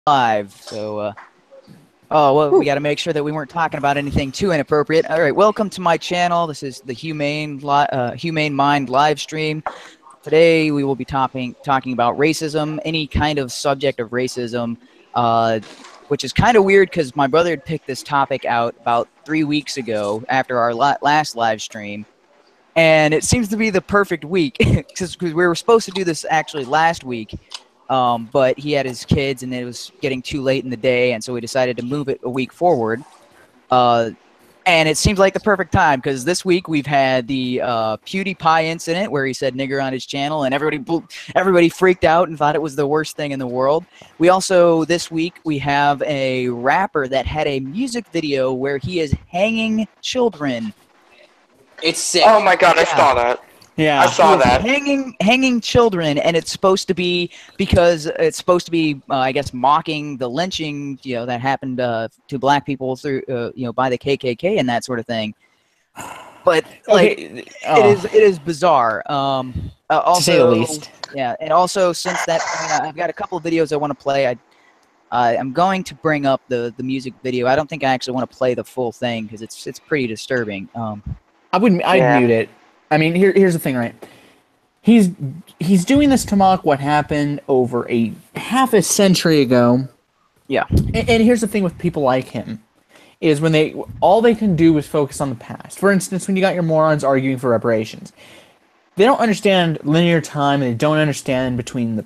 live. So, oh, well, we got to make sure that we weren't talking about anything too inappropriate. All right, welcome to my channel. This is the Humane Mind live stream. Today we will be talking about racism, any kind of subject of racism, which is kind of weird because my brother had picked this topic out about 3 weeks ago after our last live stream. And it seems to be the perfect week because we were supposed to do this actually last week. But he had his kids, and it was getting too late in the day, and so we decided to move it a week forward. And it seems like the perfect time, because this week we've had the PewDiePie incident where he said nigger on his channel, and everybody freaked out and thought it was the worst thing in the world. We also, this week, we have a rapper that had a music video where he is hanging children. It's sick. Oh my god, I saw that. Yeah, I saw that. Hanging children, and it's supposed to be because it's supposed to be, I guess, mocking the lynching, that happened to black people through, by the KKK and that sort of thing. But like, it is bizarre. Also, to say the least. Yeah, and also since that point, I've got a couple of videos I want to play. I'm going to bring up the music video. I don't think I actually want to play the full thing because it's pretty disturbing. I'd mute it. I mean, here's the thing, right? He's doing this to mock what happened over half a century ago. Yeah. And here's the thing with people like him, is when all they can do is focus on the past. For instance, when you got your morons arguing for reparations, they don't understand linear time, and they don't understand between the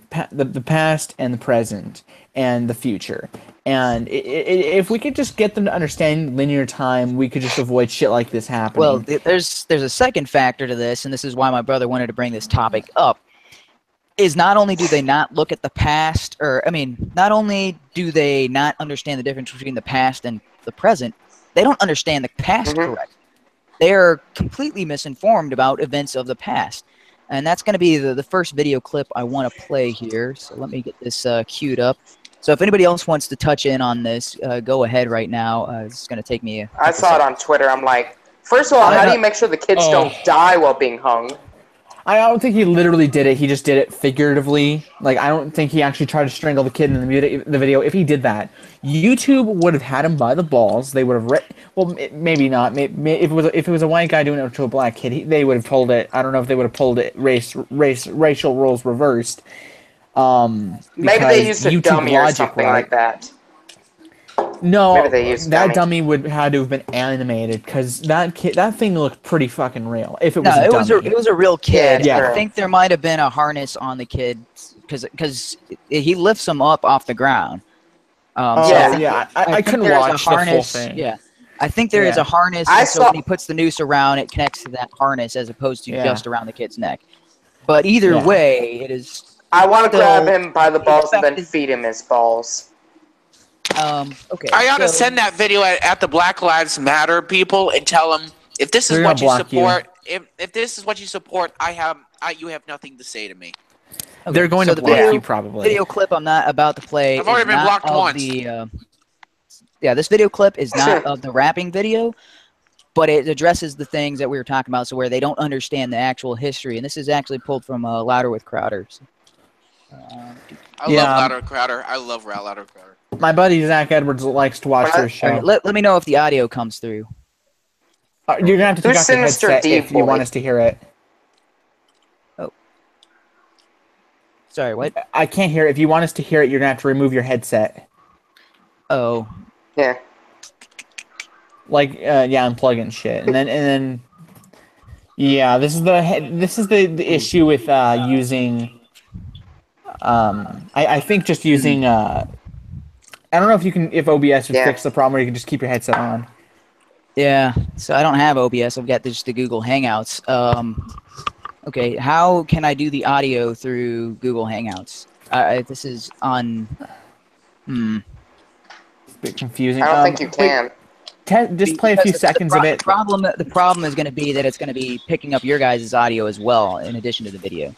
past and the present and the future. And if we could just get them to understand linear time, we could just avoid shit like this happening. Well, there's a second factor to this, and this is why my brother wanted to bring this topic up, is not only do they not look at the past, not only do they not understand the difference between the past and the present, they don't understand the past correctly. They are completely misinformed about events of the past. And that's going to be the first video clip I want to play here. So let me get this queued up. So if anybody else wants to touch in on this, go ahead right now. It's going to take me I saw it on Twitter. I'm like, first of all, how do you make sure the kids don't die while being hung? I don't think he literally did it. He just did it figuratively. Like, I don't think he actually tried to strangle the kid in the video. If he did that, YouTube would have had him by the balls. They would have well, maybe not. If it was a white guy doing it to a black kid, they would have told it. I don't know if they would have pulled it racial roles reversed. Maybe they used a YouTube dummy or something like that. No, Maybe they used that dummy would had to have been animated, because that thing looked pretty fucking real. If it was it was a real kid. Yeah. I think there might have been a harness on the kid because he lifts him up off the ground. I couldn't watch the full thing. Yeah, I think there is a harness. So when he puts the noose around, it connects to that harness as opposed to just around the kid's neck. But either way, it is. I want to grab him by the balls and then feed him his balls. Okay. I ought to send that video at the Black Lives Matter people and tell them, if this is what you support, if this is what you support, you have nothing to say to me. Okay, they're going to block you probably. Video clip I'm not about to play. I've already been blocked once. This video clip is not of the rapping video, but it addresses the things that we were talking about, so where they don't understand the actual history. And this is actually pulled from Louder with Crowder. So, I love Louder with Crowder. I love Louder with Crowder. My buddy Zach Edwards likes to watch their show. Right, let me know if the audio comes through. You're going to have to take off your headset if you want us to hear it. Oh. Sorry, what? I can't hear it. If you want us to hear it, you're going to have to remove your headset. Oh. Yeah. Like, unplug and shit. And then yeah, this is the issue with using I think just using I don't know if OBS would fix the problem where you can just keep your headset on. Yeah, so I don't have OBS. I've got just the Google Hangouts. Okay, how can I do the audio through Google Hangouts? This is on. It's a bit confusing. I don't think you can. Just play a few seconds of it. The problem is going to be that it's going to be picking up your guys' audio as well, in addition to the video.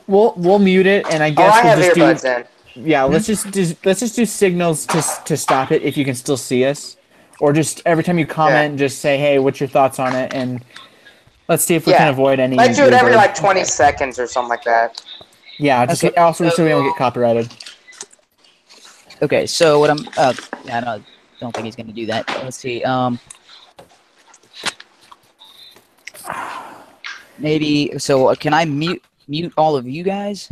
We'll mute it, and I guess I have earbuds in. Yeah, let's just do signals to stop it if you can still see us, or just every time you comment, just say, hey, what's your thoughts on it, and let's see if we can avoid any. Let's do it every like 20 seconds or something like that. Yeah, just also so we don't get copyrighted. Okay, so what I'm yeah, I don't think he's gonna do that. Let's see. Maybe so. Can I mute all of you guys?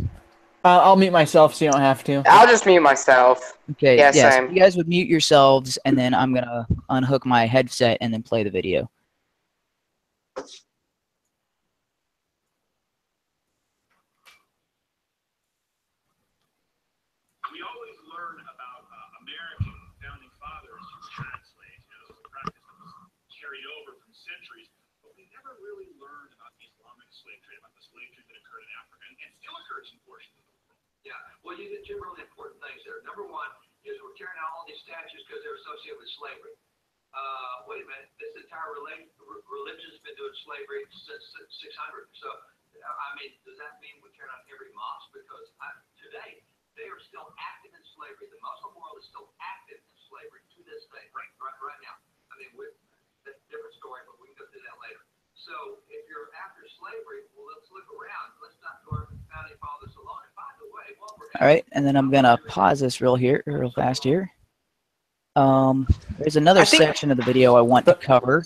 I'll mute myself so you don't have to. I'll just mute myself. Okay. Yeah, Yes. same. You guys would mute yourselves, and then I'm gonna unhook my headset and then play the video. We always learn about American founding fathers who had slaves. You know, this was a practice that was carried over from centuries, but we never really learned about the Islamic slave trade, about the slave trade that occurred in Africa and still occurs in portions of the world. Yeah, well, you did two really important things there. Number one is we're tearing out all these statues because they're associated with slavery. Wait a minute, this entire religion's been doing slavery since 600. So, I mean, does that mean we're tearing out every mosque? Because today, they are still active in slavery. The Muslim world is still active in slavery to this day, right now. I mean, that's a different story, but we can go through that later. So, if you're after slavery, well, let's look around. Let's not go our founding fathers alone. And by the way, while we're All right, and then I'm gonna pause this real fast here. There's another section of the video I want to cover.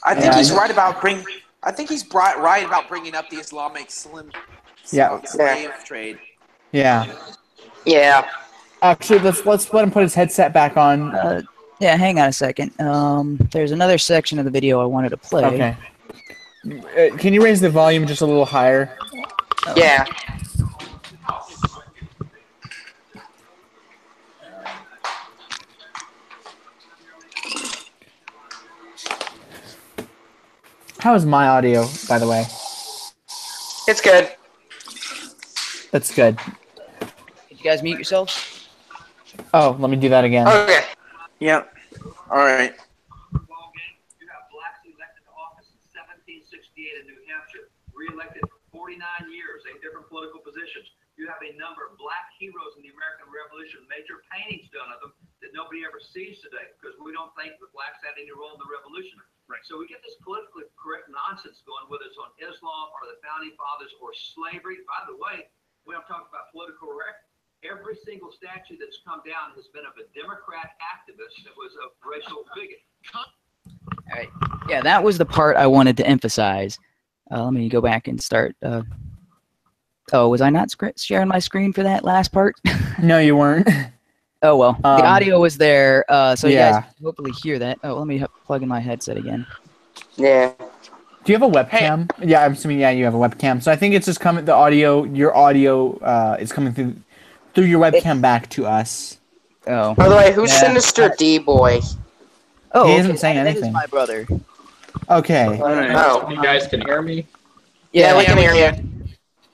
I think he's right about bringing up the Islamic slave trade. Yeah. Yeah. Actually, let's let him put his headset back on. Yeah, hang on a second. There's another section of the video I wanted to play. Okay. Can you raise the volume just a little higher? Yeah. How is my audio, by the way? It's good. That's good. Did you guys mute yourselves? Oh, let me do that again. Okay. Yep. All right. You have blacks elected to office in 1768 in New Hampshire, re-elected for 49 years, 8 different political positions. You have a number of black heroes in the American Revolution, major paintings done of them that nobody ever sees today because we don't think the blacks had any role in the revolution. Right. So we get this politically correct nonsense going, whether it's on Islam or the founding fathers or slavery. By the way, when I'm talking about political correct, every single statue that's come down has been of a Democrat activist that was a racial bigot. All right. Yeah, that was the part I wanted to emphasize. Let me go back and start. Oh, was I not sharing my screen for that last part? No, you weren't. Oh, well. The audio was there, so you yeah. guys can hopefully hear that. Oh, let me plug in my headset again. Yeah. Do you have a webcam? Hey. Yeah, I'm assuming, yeah, you have a webcam. So I think it's just coming, your audio is coming through your webcam back to us. Oh. By the way, who's Sinister D-Boy? Oh, he isn't saying anything. That is my brother. Okay. Oh. You guys can hear me? Yeah, we can hear you.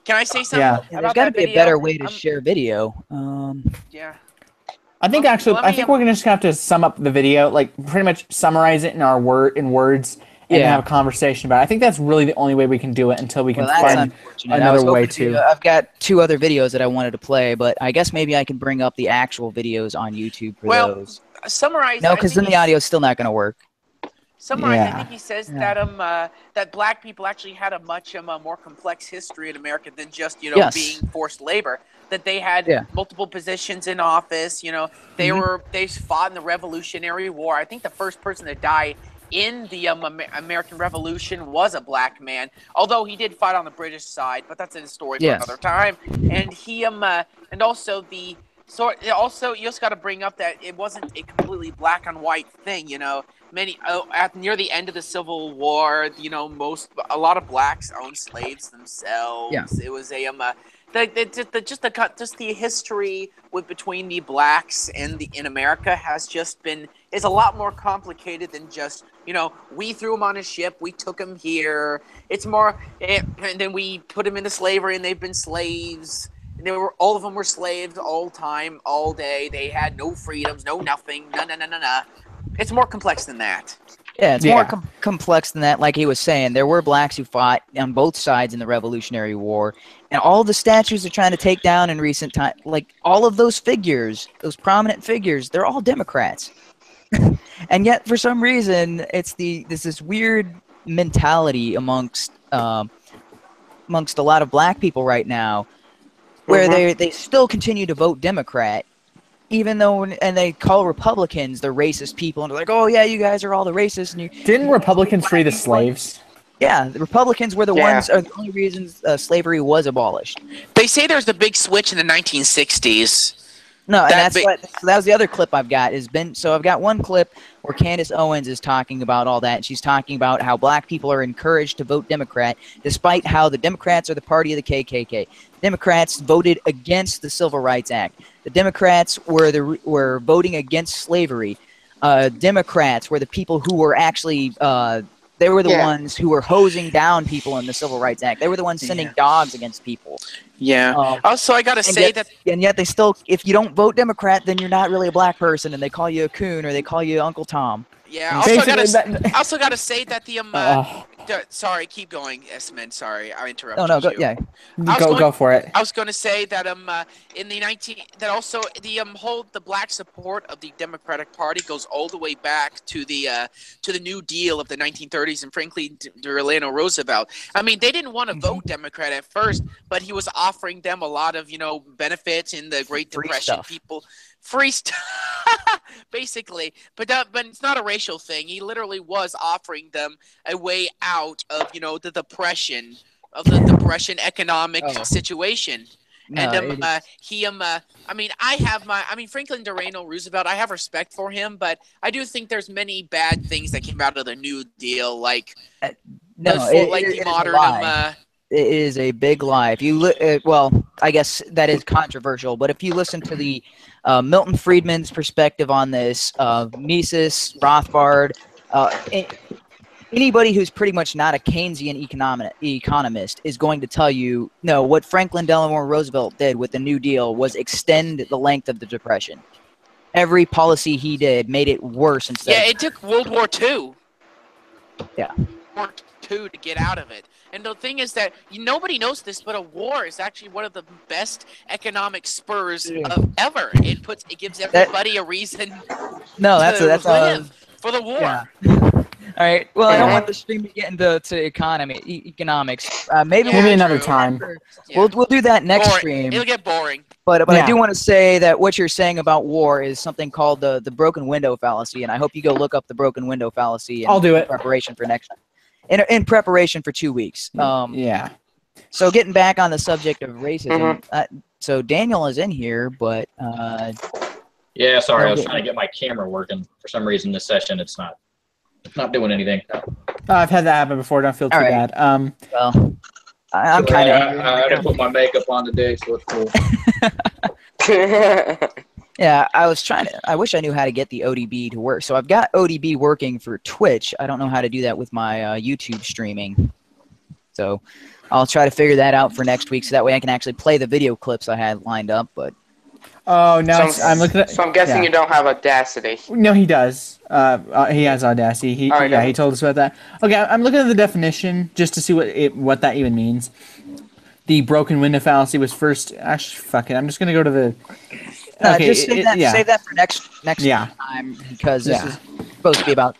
Can I say something? Yeah. There's got to be a better way to share video. Yeah. I think we're just gonna have to sum up the video, like pretty much summarize it in words, and have a conversation about it. I think that's really the only way we can do it until we can find another way to. I've got 2 other videos that I wanted to play, but I guess maybe I can bring up the actual videos on YouTube for those. Summarize. No, because then the audio's still not gonna work. Summarize. I think he says that that black people actually had a much more complex history in America than just being forced labor. That they had multiple positions in office. They fought in the Revolutionary War. I think the first person to die in the American Revolution was a black man, although he did fight on the British side. But that's a story for another time. And he and also the. So also, you just got to bring up that it wasn't a completely black and white thing. Near the end of the Civil War, a lot of blacks owned slaves themselves. Yeah. It was just the history between the blacks and in America is a lot more complicated than just we threw them on a ship, we took them here. It's more, and then we put them into slavery, and they've been slaves. All of them were slaves all time, all day. They had no freedoms, no nothing. No. It's more complex than that. Yeah, it's more complex than that. Like he was saying, there were blacks who fought on both sides in the Revolutionary War, and all the statues they're trying to take down in recent time, like all of those figures, those prominent figures, they're all Democrats. And yet, for some reason, there's this weird mentality amongst a lot of black people right now, where they still continue to vote Democrat, even though, and they call Republicans the racist people, and they're like, oh yeah, you guys are all the racists. And didn't Republicans free the slaves? Yeah, the Republicans were the ones, are the only reasons slavery was abolished. They say there's a big switch in the 1960s. No, and that's what, so that was the other clip I've got. So I've got one clip where Candice Owens is talking about all that. And she's talking about how black people are encouraged to vote Democrat, despite how the Democrats are the party of the KKK. Democrats voted against the Civil Rights Act. The Democrats were voting against slavery. Democrats were the people who were actually they were the ones who were hosing down people in the Civil Rights Act. They were the ones sending dogs against people. Yeah. Also, I gotta say that, and yet they still, if you don't vote Democrat, then you're not really a black person, and they call you a coon or they call you Uncle Tom. Yeah. Also, gotta say that the sorry, keep going, Esmond. Sorry, I interrupted you. No, go, go for it. I was going to say that in the the black support of the Democratic Party goes all the way back to the New Deal of the 1930s and Franklin Delano Roosevelt. I mean, they didn't want to vote Democrat at first, but he was offering them a lot of benefits in the Great Depression. Free stuff, basically, but it's not a racial thing. He literally was offering them a way out of the depression economic situation. No, and Franklin Delano Roosevelt, I have respect for him, but I do think there's many bad things that came out of the New Deal, like it is a big lie. If you well, I guess that is controversial, but if you listen to the Milton Friedman's perspective on this, Mises, Rothbard, anybody who's pretty much not a Keynesian economist is going to tell you, no, what Franklin Delano Roosevelt did with the New Deal was extend the length of the Depression. Every policy he did made it worse instead. Yeah, it took World War II. Yeah. World War II to get out of it. And the thing is that nobody knows this, but a war is actually one of the best economic spurs of ever. It gives everybody a reason to live for the war. Yeah. All right. Well, I don't want the stream to get into economics. Maybe another time. We'll do that next stream. It'll get boring. But I do want to say that what you're saying about war is something called the broken window fallacy, and I hope you go look up the broken window fallacy. I'll do it. Preparation for next. In preparation for 2 weeks. Yeah. So getting back on the subject of racism, so Daniel is in here, but yeah, sorry, I was trying to get my camera working. For some reason, this session it's not doing anything. I've had that happen before. Don't feel too bad. Well, I'm kind of. I didn't put my makeup on today, so it's cool. Yeah, I wish I knew how to get the ODB to work. So I've got ODB working for Twitch. I don't know how to do that with my YouTube streaming. So I'll try to figure that out for next week, so that way I can actually play the video clips I had lined up. But I'm looking at. So I'm guessing you don't have Audacity. No, he does. He has Audacity. He told us about that. Okay, I'm looking at the definition just to see what that even means. The broken window fallacy was first. Actually, fuck it. I'm just gonna go to the. Okay, just save that for next time, because this is supposed to be about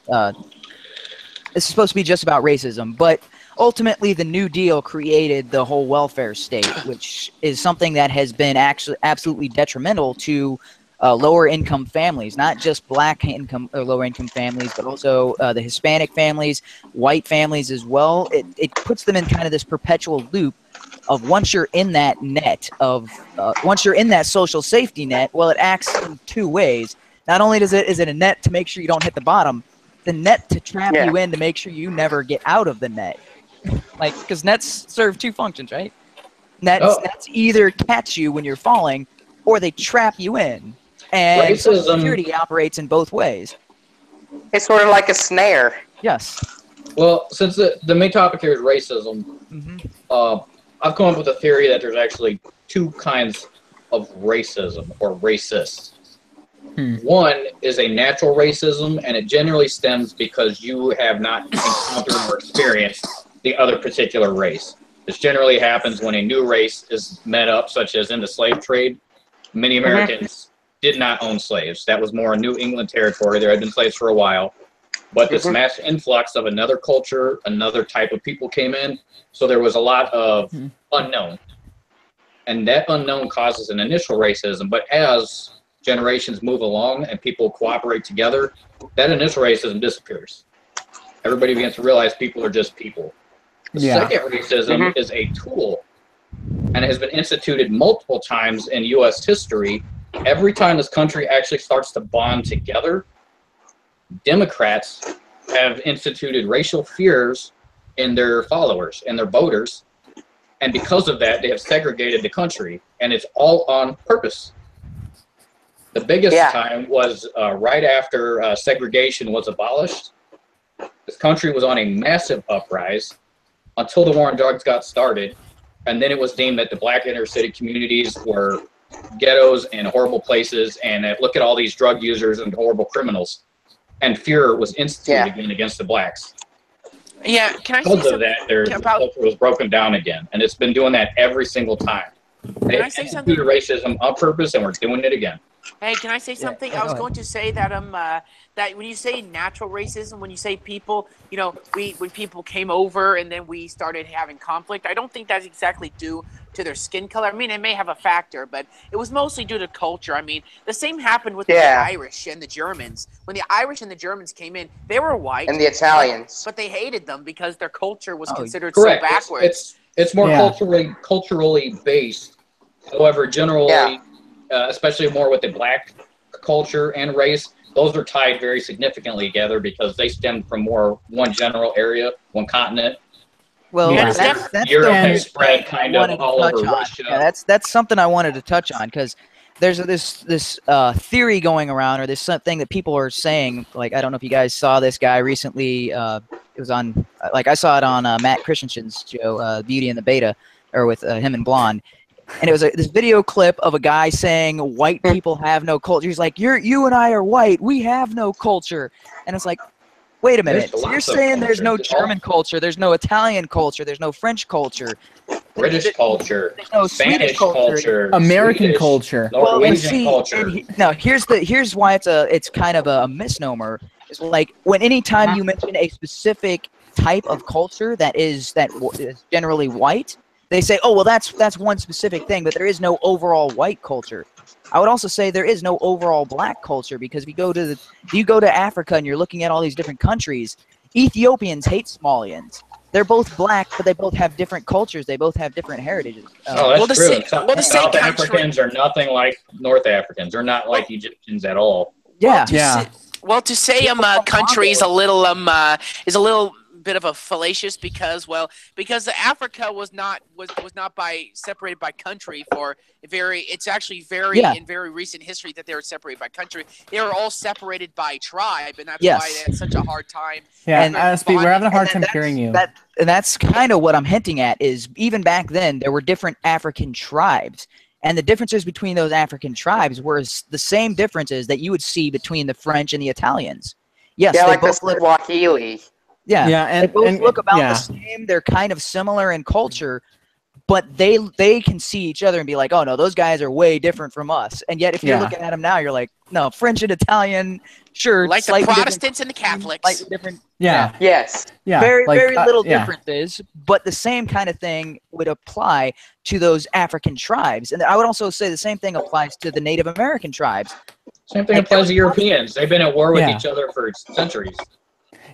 this is supposed to be just about racism. But ultimately, the New Deal created the whole welfare state, which is something that has been actually absolutely detrimental to lower income families, not just black income or lower income families, but also the Hispanic families, white families as well. It puts them in kind of this perpetual loop of once you're in that net of once you're in that social safety net, well, it acts in two ways. Not only is it a net to make sure you don't hit the bottom, the net to trap you in to make sure you never get out of the net. Like, because nets serve two functions, right? Nets either catch you when you're falling, or they trap you in. And Social Security operates in both ways. It's sort of like a snare. Yes. Well, since the main topic here is racism, I've come up with a theory that there's actually two kinds of racism, or racists. One is a natural racism, and it generally stems because you have not encountered or experienced the other particular race. This generally happens when a new race is met up, such as in the slave trade. Many Americans did not own slaves. That was more a New England territory. There had been slaves for a while. But this mass influx of another culture, another type of people came in, so there was a lot of unknown. And that unknown causes an initial racism. But as generations move along and people cooperate together, that initial racism disappears. Everybody begins to realize people are just people. The second racism is a tool, and it has been instituted multiple times in U.S. history. Every time this country actually starts to bond together, Democrats have instituted racial fears in their followers and their voters, and because of that, they have segregated the country, and it's all on purpose. The biggest time was right after segregation was abolished. This country was on a massive uprise until the war on drugs got started, and then it was deemed that the black inner city communities were ghettos and horrible places, and look at all these drug users and horrible criminals. And fear was instituted again against the blacks. Yeah, can I say because of something that, their culture was broken down again, and it's been doing that every single time. They instituted racism on purpose, and we're doing it again. Hey, can I say something? I was going to say that that when you say natural racism, when you say people, you know, when people came over and then we started having conflict, I don't think that's exactly due to their skin color. I mean, it may have a factor, but it was mostly due to culture. I mean, the same happened with the Irish and the Germans. When the Irish and the Germans came in, they were white. And the Italians. But they hated them because their culture was considered correct. so backwards. It's more culturally based. However, generally, especially more with the black culture and race, those are tied very significantly together because they stem from one general area, one continent. Well, that's Europe has spread kind of all over Russia. Yeah, that's something I wanted to touch on because there's this theory going around, or this something that people are saying. Like, I don't know if you guys saw this guy recently. It was on, like, I saw it on Matt Christensen's show, Beauty and the Beta, or with him and Blonde. And it was this video clip of a guy saying white people have no culture. He's like, you and I are white. We have no culture. And it's like, wait a minute. So you're saying there's no German culture, there's no Italian culture, there's no French culture, British culture, there's no Spanish culture, American culture, Norwegian culture. No, here's why it's kind of a misnomer. It's like anytime you mention a specific type of culture that is generally white, they say, oh, well, that's one specific thing, but there is no overall white culture. I would also say there is no overall black culture, because if you go to Africa and you're looking at all these different countries, Ethiopians hate Somalians. They're both black, but they both have different cultures. They both have different heritages. That's true. South Africans are nothing like North Africans. They're not like Egyptians at all. Yeah. To say country is a little bit of a fallacious because Africa was not separated by country for in very recent history that they were separated by country. They were all separated by tribe, and that's why they had such a hard time. Yeah, and we're having a hard time hearing you. And that's kind of what I'm hinting at, is even back then there were different African tribes. And the differences between those African tribes were the same differences that you would see between the French and the Italians. Yes, they like both Swahili. And they both look about the same. They're kind of similar in culture, but they can see each other and be like, oh no, those guys are way different from us. And yet if you're looking at them now, you're like, no, French and Italian, sure, like the Protestants and the Catholics, slightly different. Yes. Very little differences, but the same kind of thing would apply to those African tribes. And I would also say the same thing applies to the Native American tribes. Same thing applies to Europeans. They've been at war with each other for centuries.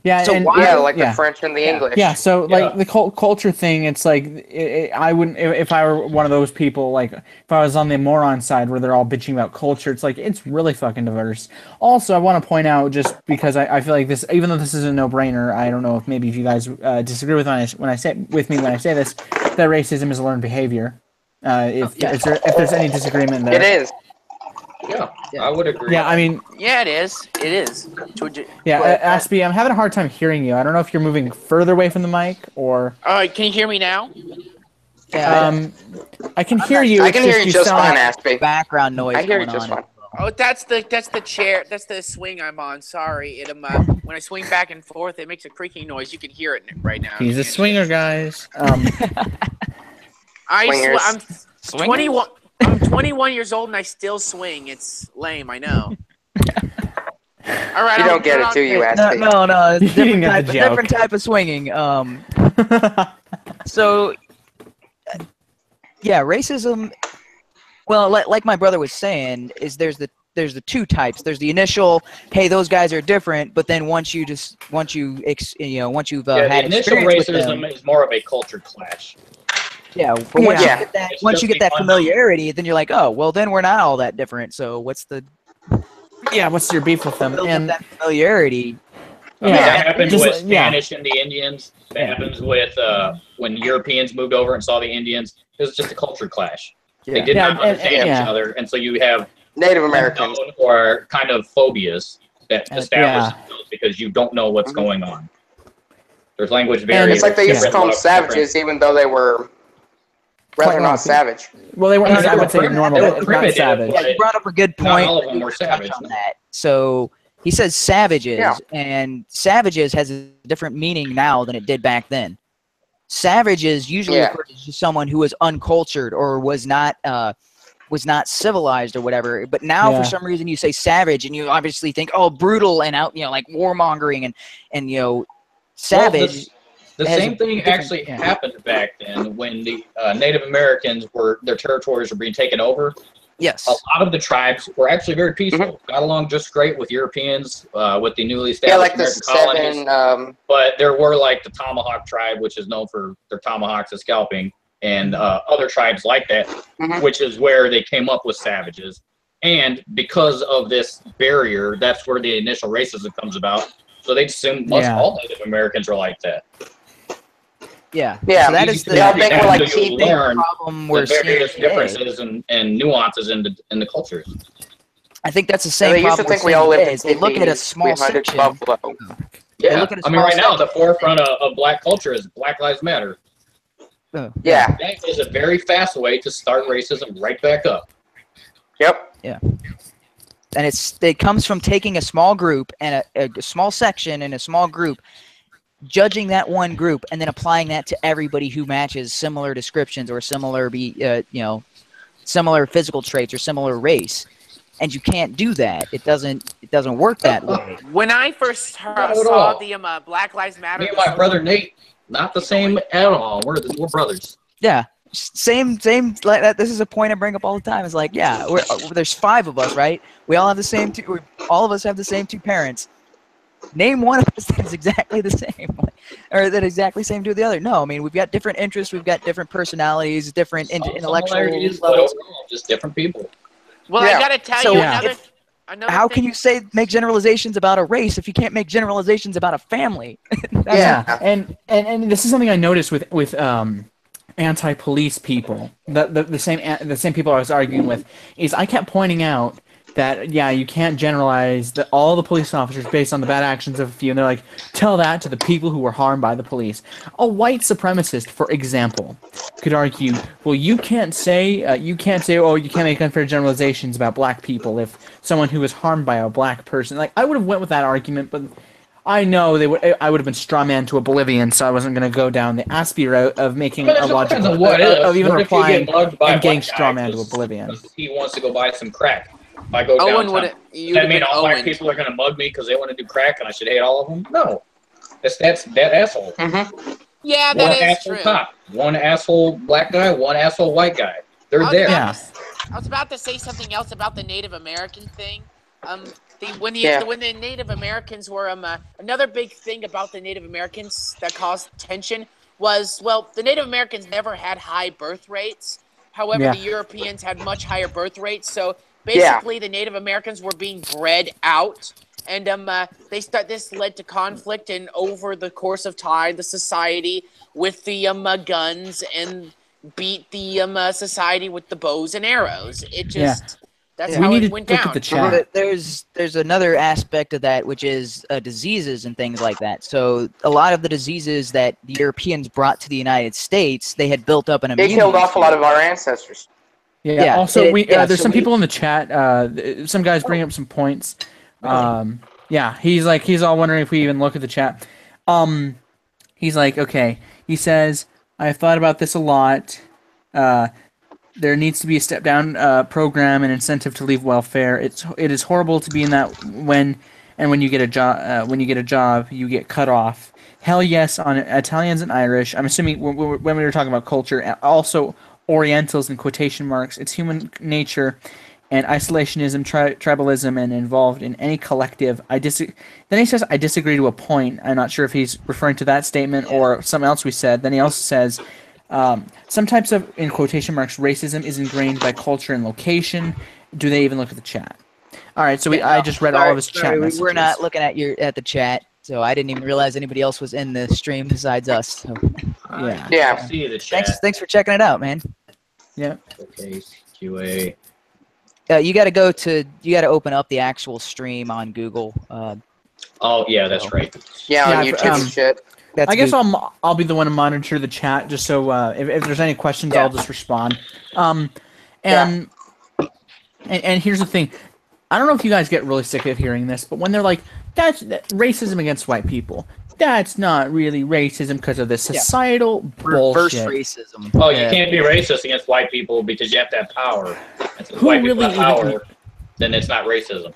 Yeah, so the French and the English. Yeah, so like the culture thing, it's like I wouldn't, if I were one of those people, like if I was on the moron side where they're all bitching about culture, it's like it's really fucking diverse. Also, I want to point out, just because I feel like this, even though this is a no-brainer, I don't know if maybe if you guys disagree with when I say this, that racism is a learned behavior. If there's any disagreement there, it is. Yeah, I would agree. Yeah, I mean... Yeah, it is. It is. Aspie, I'm having a hard time hearing you. I don't know if you're moving further away from the mic, or... All right, can you hear me now? Yeah, I can hear you. I can hear you just fine, Aspie. Background noise. I hear you just fine. Oh, that's the chair. That's the swing I'm on. Sorry, when I swing back and forth, it makes a creaking noise. You can hear it right now. He's a swinger, guys. I'm 21. I'm 21 years old and I still swing. It's lame, I know. All right, you don't get it, do you, Aspie? No, it's a different type of swinging. So, yeah, racism. Well, like my brother was saying, is there's the the two types. There's the initial, hey, those guys are different, but then once you've had the experience initial with them, racism is more of a culture clash. Yeah, but once you get that familiarity, then you're like, oh, well, then we're not all that different. So what's your beef with them? And that familiarity. I mean, that happens with Spanish and the Indians. That happens with when Europeans moved over and saw the Indians. It was just a culture clash. They did not understand each other, and so you have Native Americans or kind of phobias that establish themselves because you don't know what's going on. There's language barriers. It's like they used to call them savages, even though they were rather not savage. Well, they weren't. I would say normal. They were primitive. Savage. Yeah, you brought up a good point. Not all of them were savage. On that. So he says savages, and savages has a different meaning now than it did back then. Savages usually refers to someone who was uncultured or was not civilized or whatever. But now, for some reason, you say savage, and you obviously think, oh, brutal and out, like warmongering and savage. Well, the same thing actually happened back then when the Native Americans their territories were being taken over. Yes. A lot of the tribes were actually very peaceful. Got along just great with Europeans, with the newly established American colonies. But there were like the Tomahawk tribe, which is known for their tomahawks and scalping, and other tribes like that, which is where they came up with savages. And because of this barrier, that's where the initial racism comes about. So they assume all Native Americans are like that. Yeah. So that is the problem we're seeing various differences and nuances in the cultures. I think that's the same problem we're seeing today. They look at a small section. Yeah, I mean, right now, the forefront of black culture is Black Lives Matter. Yeah. That is a very fast way to start racism right back up. Yep. Yeah. And it comes from taking a small group and a small section and a small group, judging that one group, and then applying that to everybody who matches similar descriptions or similar physical traits or similar race. And you can't do that. It doesn't work that way. When I first saw the Black Lives Matter, me and my brother Nate, not the same at all. We're brothers. Yeah. Same like that. This is a point I bring up all the time. It's like, there's 5 of us, right? We all have the same all of us have the same 2 parents. Name one of us that is exactly the same, or that exactly same to the other. No, I mean, we've got different interests, we've got different personalities, different intellectual levels. Just different people. Well, I gotta tell you another how can you make generalizations about a race if you can't make generalizations about a family? and this is something I noticed with anti-police people. The same people I was arguing with is I kept pointing out that you can't generalize all the police officers based on the bad actions of a few, and they're like, tell that to the people who were harmed by the police. A white supremacist, for example, could argue, well, you can't say, oh, you can't make unfair generalizations about black people if someone who was harmed by a black person. Like, I would have went with that argument, but I know I would have been strawman to oblivion, so I wasn't going to go down the Aspie route of making a logical of even replying and getting strawman to oblivion. He wants to go buy some crack. If I go downtown, does that mean all black people are going to mug me because they want to do crack and I should hate all of them? No. That's that asshole. Yeah, that is true. Cop, one asshole black guy, one asshole white guy. They're there. I was about to say something else about the Native American thing. When the Native Americans were another big thing about the Native Americans that caused tension was, well, the Native Americans never had high birth rates. However, the Europeans had much higher birth rates. So basically, the Native Americans were being bred out, and this led to conflict, and over the course of time, the society with the guns and beat the society with the bows and arrows. It just that's how it went down. There's another aspect of that, which is diseases and things like that. So a lot of the diseases that the Europeans brought to the United States, they had built up an immunity. They killed off a lot of our ancestors. Yeah. Also, there's some people in the chat. Some guys bring up some points. He's all wondering if we even look at the chat. He's like, okay. He says, I've thought about this a lot. There needs to be a step-down program and incentive to leave welfare. It is horrible to be in that when you get a job, you get cut off. Hell yes on Italians and Irish. I'm assuming when we were talking about culture, also Orientals in quotation marks. It's human nature, and isolationism, tribalism, and involved in any collective. Then he says, I disagree to a point. I'm not sure if he's referring to that statement or something else we said. Then he also says, some types of, in quotation marks, racism is ingrained by culture and location. Do they even look at the chat? All right, so I just read all of his chat messages. We're not looking at the chat, so I didn't even realize anybody else was in the stream besides us. So. Yeah. See the chat. Thanks for checking it out, man. Yeah. Okay, QA. You got to open up the actual stream on Google. Oh yeah, that's right. Yeah, on YouTube and shit. I guess I'll be the one to monitor the chat, just so if there's any questions, I'll just respond. And here's the thing. I don't know if you guys get really sick of hearing this, but when they're like, that's racism against white people, that's not really racism because of this societal bullshit. Reverse racism. Oh, you can't be racist against white people because you have to have power. And since Who white really people have power, then it's not racism.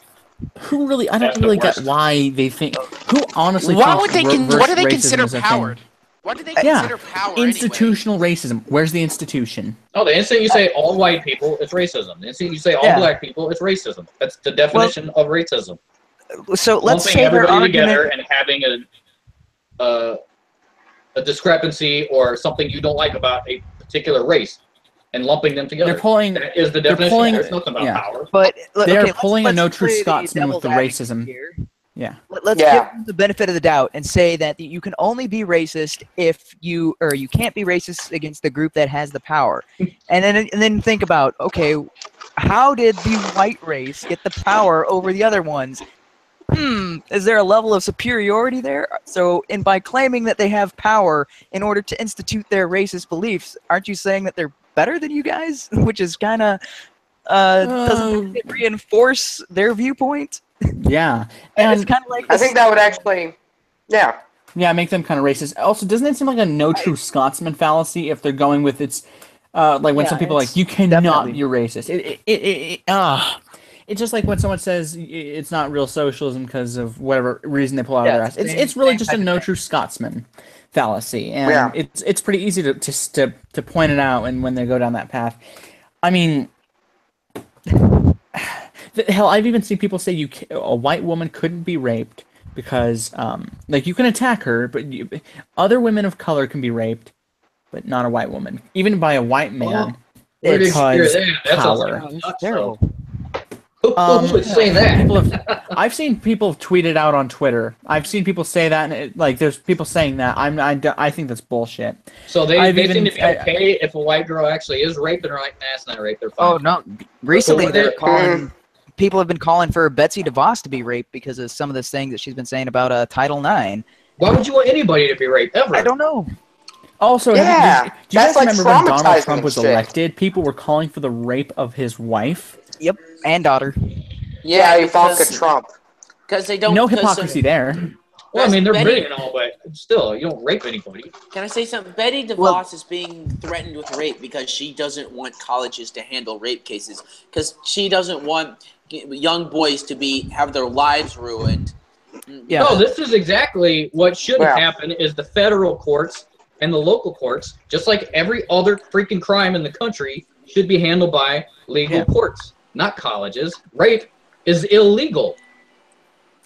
Who really? I don't really get why they think. Who honestly? What do they consider power? What do they consider power? Institutional racism. Where's the institution? Oh, the instant you say all white people, it's racism. The instant you say all black people, it's racism. That's the definition of racism. So let's say everybody together and having a discrepancy or something you don't like about a particular race and lumping them together. That is the definition. There's nothing about power. But they're pulling a no true Scotsman with the racism. Here. Yeah. Let's give them the benefit of the doubt and say that you can only be racist if you can't be racist against the group that has the power. and then think about, okay, how did the white race get the power over the other ones? Is there a level of superiority there? So, by claiming that they have power in order to institute their racist beliefs, aren't you saying that they're better than you guys? Which is kind of doesn't it reinforce their viewpoint? Yeah, and it's kind of like I think that would actually, make them kind of racist. Also, doesn't it seem like a no true Scotsman fallacy if they're going with its like when some people are like, you cannot be racist. It's just like when someone says it's not real socialism because of whatever reason they pull out of their ass. It's really just a no true Scotsman fallacy, and it's pretty easy to point it out. And when they go down that path, I mean, hell, I've even seen people say a white woman couldn't be raped because like you can attack her, but other women of color can be raped, but not a white woman, even by a white man. Because power. That's terrible. Who would say that? I've seen people tweet it out on Twitter. I've seen people say that, and there's people saying that. I think that's bullshit. So they seem to be okay if a white girl actually is raped, and they're like, nah, it's not rape. They're fine. Oh no! Recently, they're calling. People have been calling for Betsy DeVos to be raped because of some of this thing that she's been saying about Title IX. Why would you want anybody to be raped ever? I don't know. Also, do you guys remember when Donald Trump was shit. elected? People were calling for the rape of his wife. Yep, and daughter. Yeah, Ivanka Trump. Because they don't. No hypocrisy there. Well, I mean, they're big and all, but still, you don't rape anybody. Can I say something? Betty DeVos is being threatened with rape because she doesn't want colleges to handle rape cases. Because she doesn't want young boys to have their lives ruined. Yeah. No, this is exactly what should happen is the federal courts and the local courts, just like every other freaking crime in the country, should be handled by legal courts, not colleges. Rape is illegal.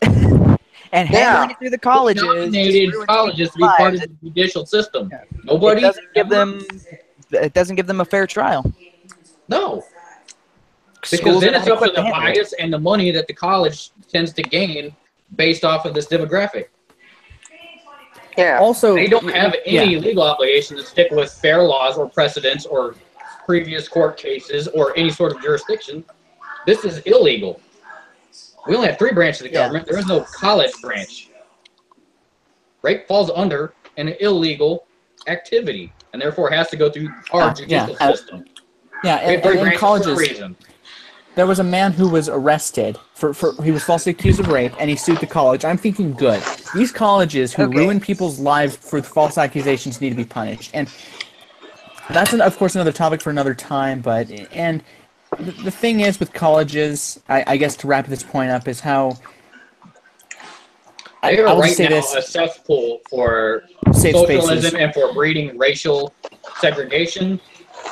And handling it through the colleges. Nominated colleges to be part of the judicial system. Nobody it doesn't give them a fair trial. No. Because then it's up to the bias and the money that the college tends to gain based off of this demographic. Yeah. Also, they don't have any legal obligation to stick with fair laws or precedents or previous court cases or any sort of jurisdiction. This is illegal. We only have 3 branches of the government. There is no college branch. Rape falls under an illegal activity and therefore has to go through our judicial system. Yeah, and in colleges, there was a man who was arrested he was falsely accused of rape, and he sued the college. I'm thinking, good. These colleges who ruin people's lives for false accusations need to be punished. And that's, of course, another topic for another time. But the thing is with colleges, I guess to wrap this point up, is how they are right now a cesspool for socialism and for breeding racial segregation,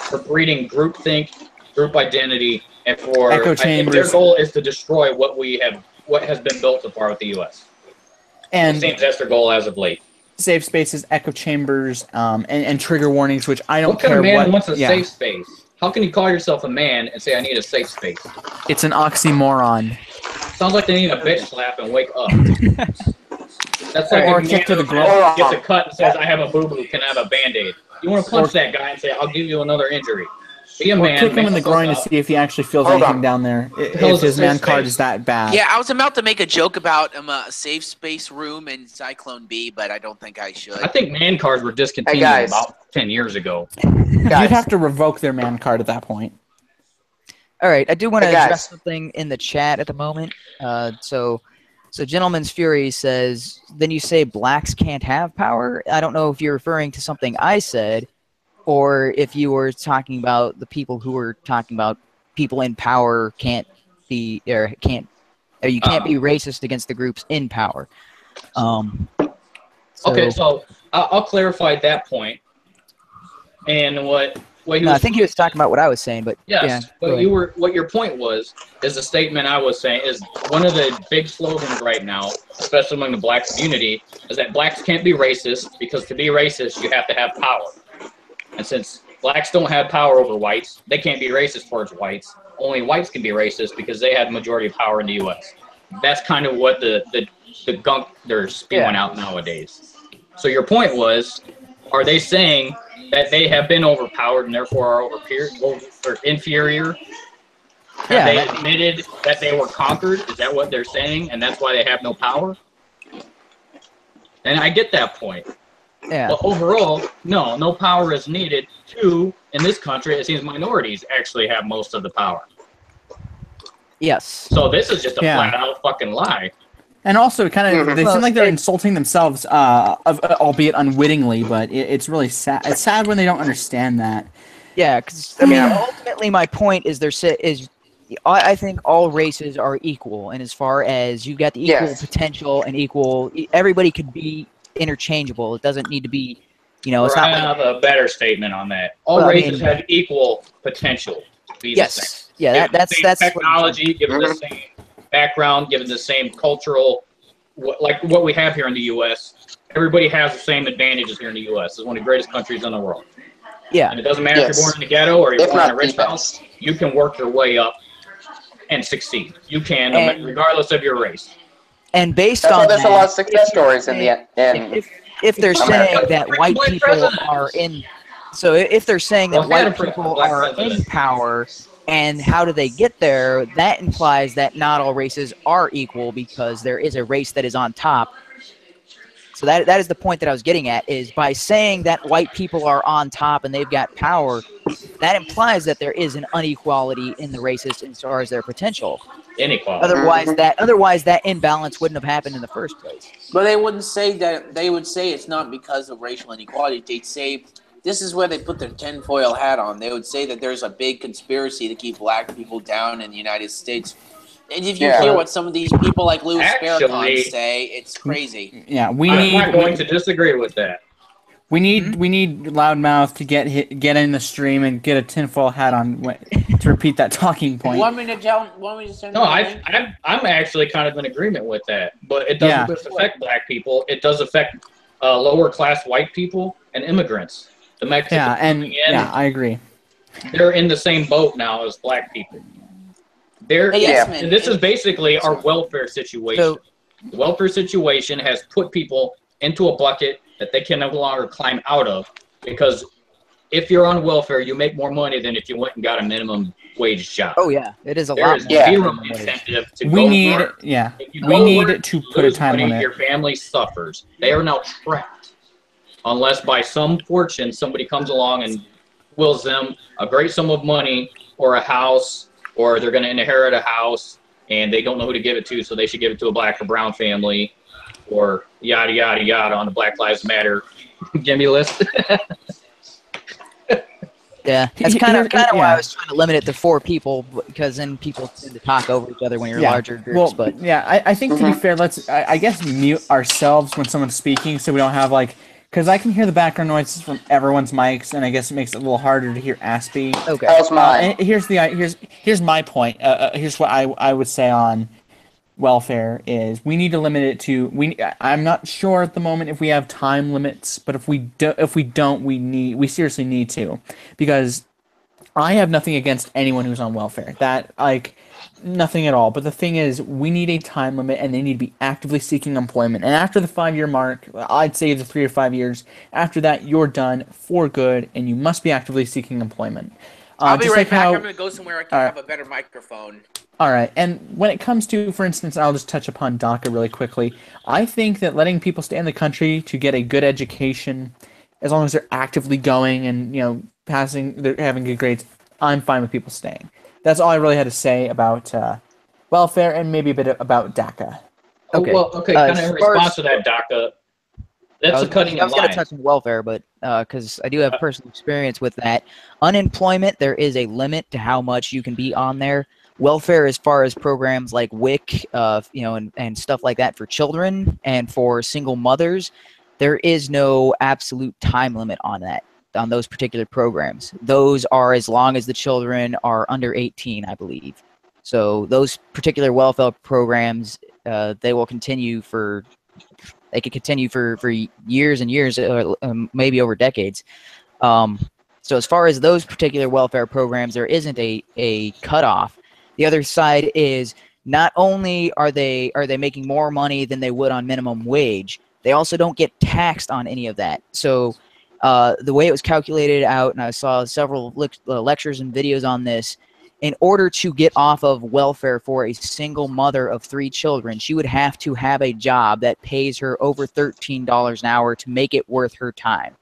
for breeding groupthink, group identity, and for echo I think chambers. their goal is to destroy what has been built so far with the U.S. And it seems that's their goal as of late. Safe spaces, echo chambers, and trigger warnings, which I don't What kind care of man what. wants a safe space? How can you call yourself a man and say I need a safe space? It's an oxymoron. Sounds like they need a bitch slap and wake up. That's like or a kick to the man gets a cut and says I have a boo-boo, can I have a Band-Aid? You want to punch that guy and say I'll give you another injury. Be a man. Kick him in the groin to see if he actually feels anything down there. If his man card is that bad. Yeah, I was about to make a joke about a safe space room in Cyclone B, but I don't think I should. I think man cards were discontinued about 10 years ago. You'd have to revoke their man card at that point. All right, I do want to address something in the chat at the moment. So Gentleman's Fury says, then you say blacks can't have power? I don't know if you're referring to something I said, or if you were talking about the people who were talking about people in power can't be or you can't be racist against the groups in power. Okay, so I'll clarify that point. And what he was, I think he was talking about what I was saying, but yes, yeah, what your point was is the statement I was saying is one of the big slogans right now, especially among the black community, is that blacks can't be racist because to be racist you have to have power. And since blacks don't have power over whites, they can't be racist towards whites. Only whites can be racist because they have majority of power in the U.S. That's kind of what the gunk they're spewing out nowadays. So your point was, are they saying that they have been overpowered and therefore are inferior? Have they admitted that they were conquered? Is that what they're saying? And that's why they have no power? And I get that point. Yeah. But overall, no power is needed to, in this country, it seems minorities actually have most of the power. Yes. So this is just a flat-out fucking lie. And also, they seem like they're insulting themselves, albeit unwittingly, but it's really sad. It's sad when they don't understand that. Yeah, because, I mean, ultimately my point is I think all races are equal, and as far as you got the equal potential and everybody could be interchangeable. It doesn't need to be, it's not. I have a better statement on that. All races have equal potential to be the same. Yeah, that's technology, given the same background, given the same cultural, like what we have here in the U.S. Everybody has the same advantages here in the U.S. It's one of the greatest countries in the world. Yeah, and it doesn't matter if you're born in the ghetto or you're born in a rich house. You can work your way up and succeed. You can, regardless of your race. And based on there's a lot of success stories in the end. If they're saying that white people are in, so if they're saying that white people are in power, and how do they get there? That implies that not all races are equal because there is a race that is on top. So that is the point that I was getting at, is by saying that white people are on top and they've got power, that implies that there is an inequality in the races as far as their potential. Inequality. Otherwise that imbalance wouldn't have happened in the first place. But they wouldn't say that. They would say it's not because of racial inequality. They'd say this is where they put their tinfoil hat on. They would say that there's a big conspiracy to keep black people down in the United States. And if you hear what some of these people like Louis Farrakhan say, it's crazy. Yeah, I'm not going to disagree with that. We need Loudmouth to get in the stream and get a tinfoil hat on to repeat that talking point. Want me to send No, I'm actually kind of in agreement with that, but it doesn't just affect black people. It does affect lower class white people and immigrants. The Mexicans I agree. They're in the same boat now as black people. And this is basically our welfare situation. The welfare situation has put people into a bucket that they can no longer climb out of, because if you're on welfare, you make more money than if you went and got a minimum wage job. Oh yeah, it is a lot. There's zero incentive to go work. We need to put a time limit. Your family suffers. They are now trapped, unless by some fortune somebody comes along and wills them a great sum of money or a house, or they're going to inherit a house and they don't know who to give it to, so they should give it to a black or brown family, or yada yada yada on the Black Lives Matter gimme list. Yeah, that's kind of why I was trying to limit it to 4 people, because then people tend to talk over each other when you're larger groups. I think to be fair, let's I guess mute ourselves when someone's speaking, so we don't have like because I can hear the background noises from everyone's mics, and I guess it makes it a little harder to hear Aspie. Okay. That was mine. Here's my point. Here's what I would say on welfare is we need to limit it to I'm not sure at the moment if we have time limits, but if we don't, we seriously need to, because I have nothing against anyone who's on welfare. That, like, nothing at all. But the thing is, we need a time limit, and they need to be actively seeking employment. And after the 5-year mark, I'd say the 3 or 5 years, after that, you're done for good, and you must be actively seeking employment. I'll be right back. I'm going to go somewhere I can have a better microphone. All right. And when it comes to, for instance, I'll just touch upon DACA really quickly. I think that letting people stay in the country to get a good education, as long as they're actively going and, they're having good grades, I'm fine with people staying. That's all I really had to say about welfare and maybe a bit about DACA. Okay. Well, okay, kind of in response to that, DACA, that's a cutting in line. I was going to touch on welfare, but because I do have personal experience with that. Unemployment, there is a limit to how much you can be on there. Welfare, as far as programs like WIC, and stuff like that for children and for single mothers, there is no absolute time limit on that, on those particular programs. Those are as long as the children are under 18, I believe. So those particular welfare programs, they will continue for, for years and years, maybe over decades. So as far as those particular welfare programs, there isn't a cutoff. The other side is not only are they making more money than they would on minimum wage, they also don't get taxed on any of that. So the way it was calculated out, and I saw several lectures and videos on this, in order to get off of welfare for a single mother of 3 children, she would have to have a job that pays her over $13 an hour to make it worth her time.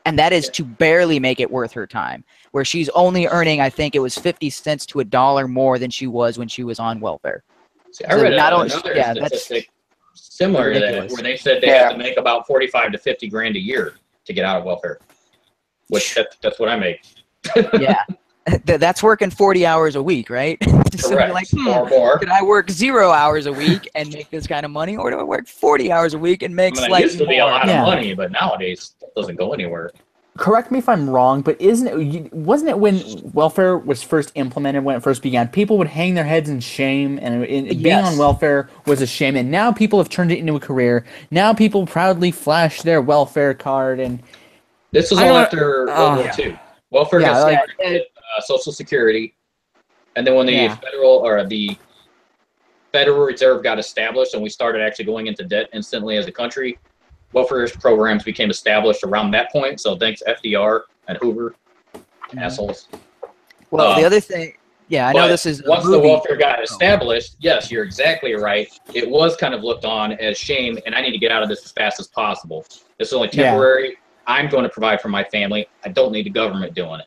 And that is to barely make it worth her time, where she's only earning, I think it was 50 cents to $1 more than she was when she was on welfare. See, I read another statistic similar to that, where they said they have to make about 45 to 50 grand a year to get out of welfare, which that's what I make. Yeah. That's working 40 hours a week, right? So you're like, or more. Could I work 0 hours a week and make this kind of money, or do I work 40 hours a week and make slightly more? It used to be a lot of money, but nowadays it doesn't go anywhere. Correct me if I'm wrong, but wasn't it when welfare was first implemented, when it first began, people would hang their heads in shame, and being on welfare was a shame, and now people have turned it into a career. Now people proudly flash their welfare card, and this was all after World War II. Welfare got started, Social Security, and then when the the Federal Reserve got established and we started actually going into debt instantly as a country, welfare programs became established around that point. So thanks FDR and Hoover, assholes. Well, the other thing, I know this is once the welfare got established, yes, you're exactly right. It was kind of looked on as shame, and I need to get out of this as fast as possible. This is only temporary. Yeah. I'm going to provide for my family. I don't need the government doing it.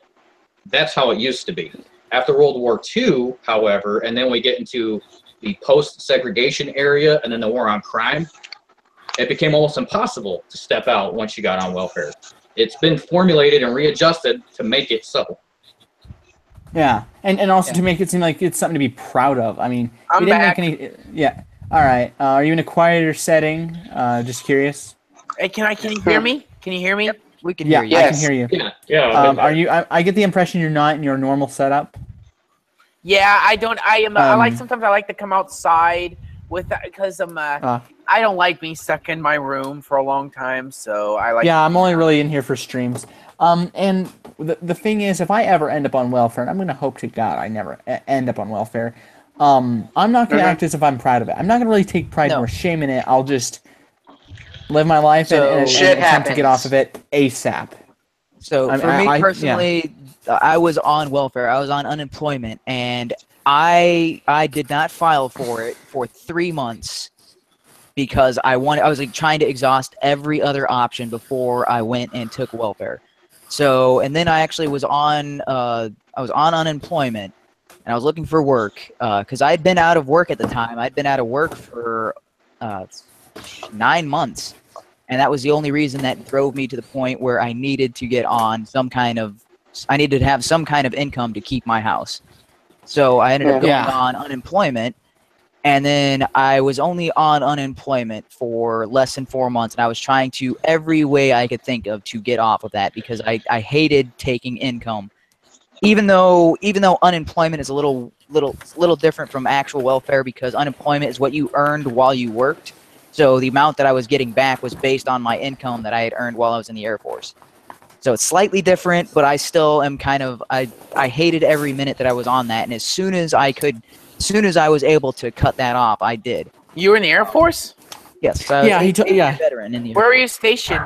That's how it used to be. After World War II, however, and then we get into the post-segregation area and then the war on crime, it became almost impossible to step out once you got on welfare. It's been formulated and readjusted to make it so. Yeah, and also to make it seem like it's something to be proud of. I mean, I'm back. Make any. Yeah. All right. Are you in a quieter setting? Just curious. Hey, can you hear me? Can you hear me? Yep, we can hear you. I can hear you. Yeah. Are you? I get the impression you're not in your normal setup. Yeah, I don't. I am. Sometimes I like to come outside with that because I don't like being stuck in my room for a long time. So I like. Yeah, I'm only really in here for streams. And the thing is, if I ever end up on welfare, and I'm going to hope to God I never end up on welfare, I'm not going to act as if I'm proud of it. I'm not going to really take pride or shame in it. I'll just live my life and attempt to get off of it ASAP. So for me personally, I was on welfare. I was on unemployment, and I did not file for it for 3 months because I was like trying to exhaust every other option before I went and took welfare. So, and then I actually was on unemployment, and I was looking for work because I'd been out of work at the time. I'd been out of work for 9 months, and that was the only reason that drove me to the point where I needed to get on I needed to have some kind of income to keep my house. So I ended up going on unemployment, And then I was only on unemployment for less than 4 months, and I was trying to every way I could think of to get off of that because I hated taking income. Even though unemployment is a little different from actual welfare because unemployment is what you earned while you worked. So the amount that I was getting back was based on my income that I had earned while I was in the Air Force. So it's slightly different, but I still am kind of I hated every minute that I was on that, and as soon as I was able to cut that off, I did. You were in the Air Force? Yes. I was a veteran in the Air Force. Where were you stationed?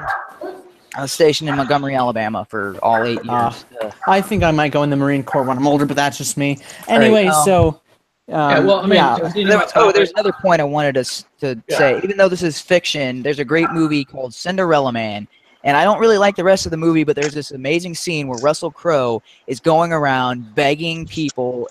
I was stationed in Montgomery, Alabama for all 8 years. I think I might go in the Marine Corps when I'm older, but that's just me. Anyway, so... there's another point I wanted to say. Even though this is fiction, there's a great movie called Cinderella Man. And I don't really like the rest of the movie, but there's this amazing scene where Russell Crowe is going around begging people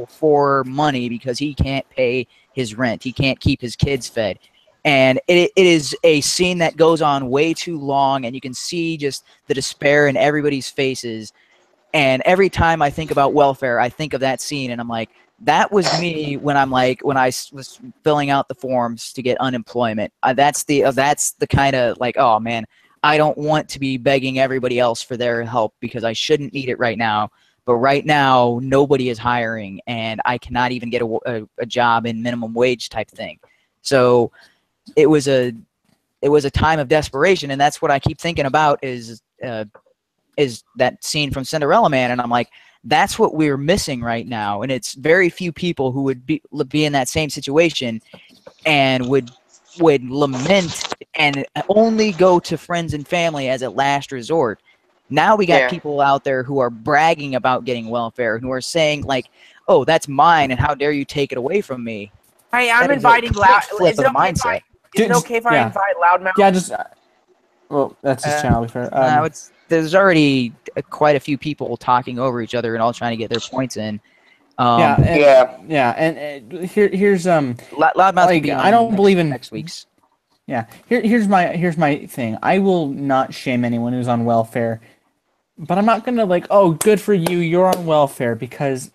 for money because he can't pay his rent. He can't keep his kids fed. And it is a scene that goes on way too long, and you can see just the despair in everybody's faces. And every time I think about welfare, I think of that scene, and I'm like, that was me when I was filling out the forms to get unemployment. That's the kind of like, oh man, I don't want to be begging everybody else for their help because I shouldn't need it right now. But right now, nobody is hiring, and I cannot even get a job in minimum wage type thing. So it was a time of desperation, and that's what I keep thinking about is that scene from Cinderella Man, and I'm like, that's what we're missing right now. And it's very few people who would be in that same situation and would lament and only go to friends and family as a last resort. Now we got people out there who are bragging about getting welfare, who are saying like, oh, that's mine, and how dare you take it away from me. Hey, I'm inviting loud. Is it okay if I invite Loudmouth? Yeah, just well, that's his channel. There's already quite a few people talking over each other and all trying to get their points in. Here's Loudmouth. Like, I don't believe in next week's. Yeah, here's my thing. I will not shame anyone who's on welfare, but I'm not gonna like, oh, good for you, you're on welfare, because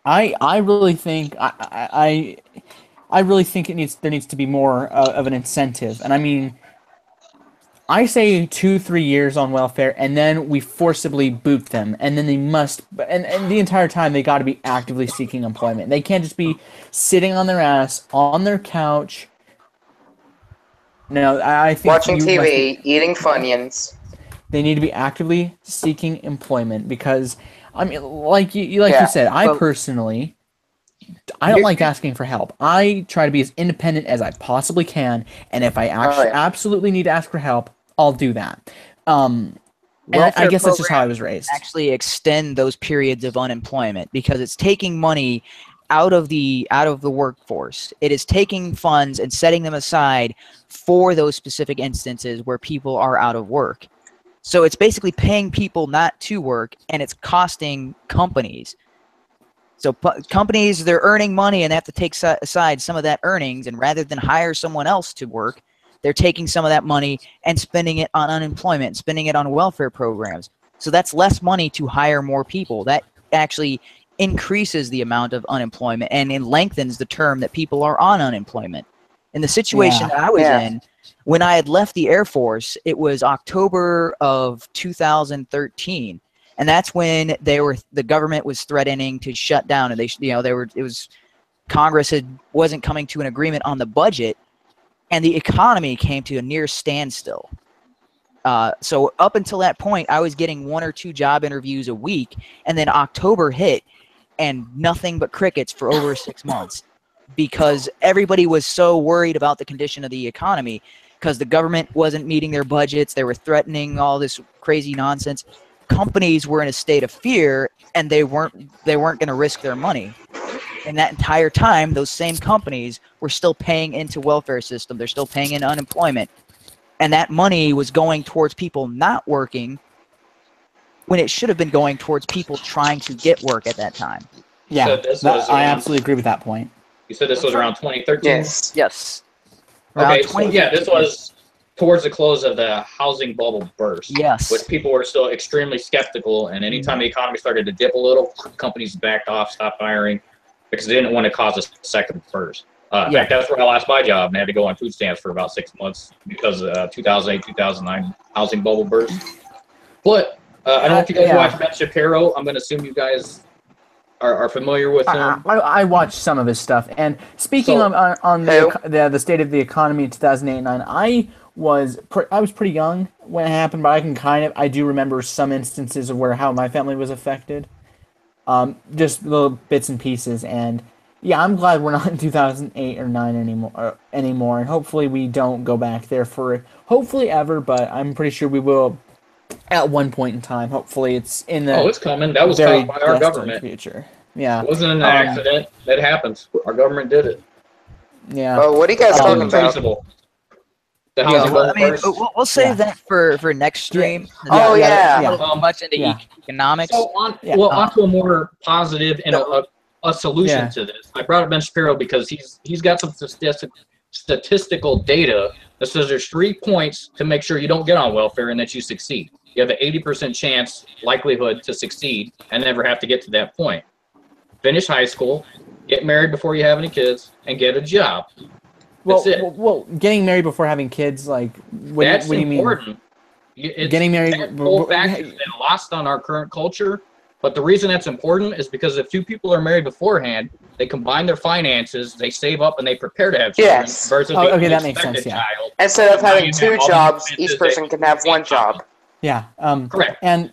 I really think I really think there needs to be more of an incentive, and I mean. I say 2-3 years on welfare, and then we forcibly boot them, and then they must, and the entire time they got to be actively seeking employment. They can't just be sitting on their ass on their couch. No, I think watching TV, eating Funyuns. They need to be actively seeking employment because, I mean, like you said, I personally. I don't like asking for help. I try to be as independent as I possibly can, and if I absolutely need to ask for help, I'll do that. And I guess that's just how I was raised. Actually extend those periods of unemployment because it's taking money out of the workforce. It is taking funds and setting them aside for those specific instances where people are out of work. So it's basically paying people not to work, and it's costing companies. So companies, they're earning money and they have to take aside some of that earnings, and rather than hire someone else to work, they're taking some of that money and spending it on unemployment, spending it on welfare programs. So that's less money to hire more people. That actually increases the amount of unemployment and it lengthens the term that people are on unemployment. In the situation that I was in, when I had left the Air Force, it was October of 2013. And that's when the government was threatening to shut down, and Congress wasn't coming to an agreement on the budget, and the economy came to a near standstill. So up until that point, I was getting 1 or 2 job interviews a week, and then October hit, and nothing but crickets for over 6 months, because everybody was so worried about the condition of the economy, because the government wasn't meeting their budgets, they were threatening all this crazy nonsense. Companies were in a state of fear, and they weren't going to risk their money. And that entire time, those same companies were still paying into welfare system. They're still paying into unemployment. And that money was going towards people not working when it should have been going towards people trying to get work at that time. Yeah, I absolutely agree with that point. You said this was around 2013? Yes. Okay, so yeah, this was towards the close of the housing bubble burst. Yes. Which people were still extremely skeptical, and anytime the economy started to dip a little, companies backed off, stopped hiring, because they didn't want to cause a second first. In fact, that's where I lost my job and had to go on food stamps for about 6 months because 2008, 2009 housing bubble burst. But I don't know if you guys watch Ben Shapiro. I'm going to assume you guys are familiar with him. I watched some of his stuff. And speaking on the state of the economy in 2008-9, I was pretty young when it happened, but I do remember some instances of how my family was affected. Just little bits and pieces. And yeah, I'm glad we're not in 2008 or 9 anymore. And hopefully we don't go back there hopefully ever, but I'm pretty sure we will at one point in time. Hopefully it's in the it's coming. That was caused by our government. Future. Yeah. It wasn't an accident. That happens. Our government did it. Yeah. Oh, what are you guys talking about? We'll save that for next stream. Much into economics. So on to a more positive and a solution to this. I brought up Ben Shapiro because he's got some statistical data that says there's 3 points to make sure you don't get on welfare and that you succeed. You have an 80% likelihood to succeed and never have to get to that point. Finish high school, get married before you have any kids, and get a job. That's it. Well, getting married before having kids, what do you mean? Getting married. That whole fact has been lost on our current culture. But the reason that's important is because if 2 people are married beforehand, they combine their finances, they save up, and they prepare to have children. Yes. Versus that makes sense. Yeah. Child. Instead of having 2 jobs, each person can have 1 job. Yeah. Correct. And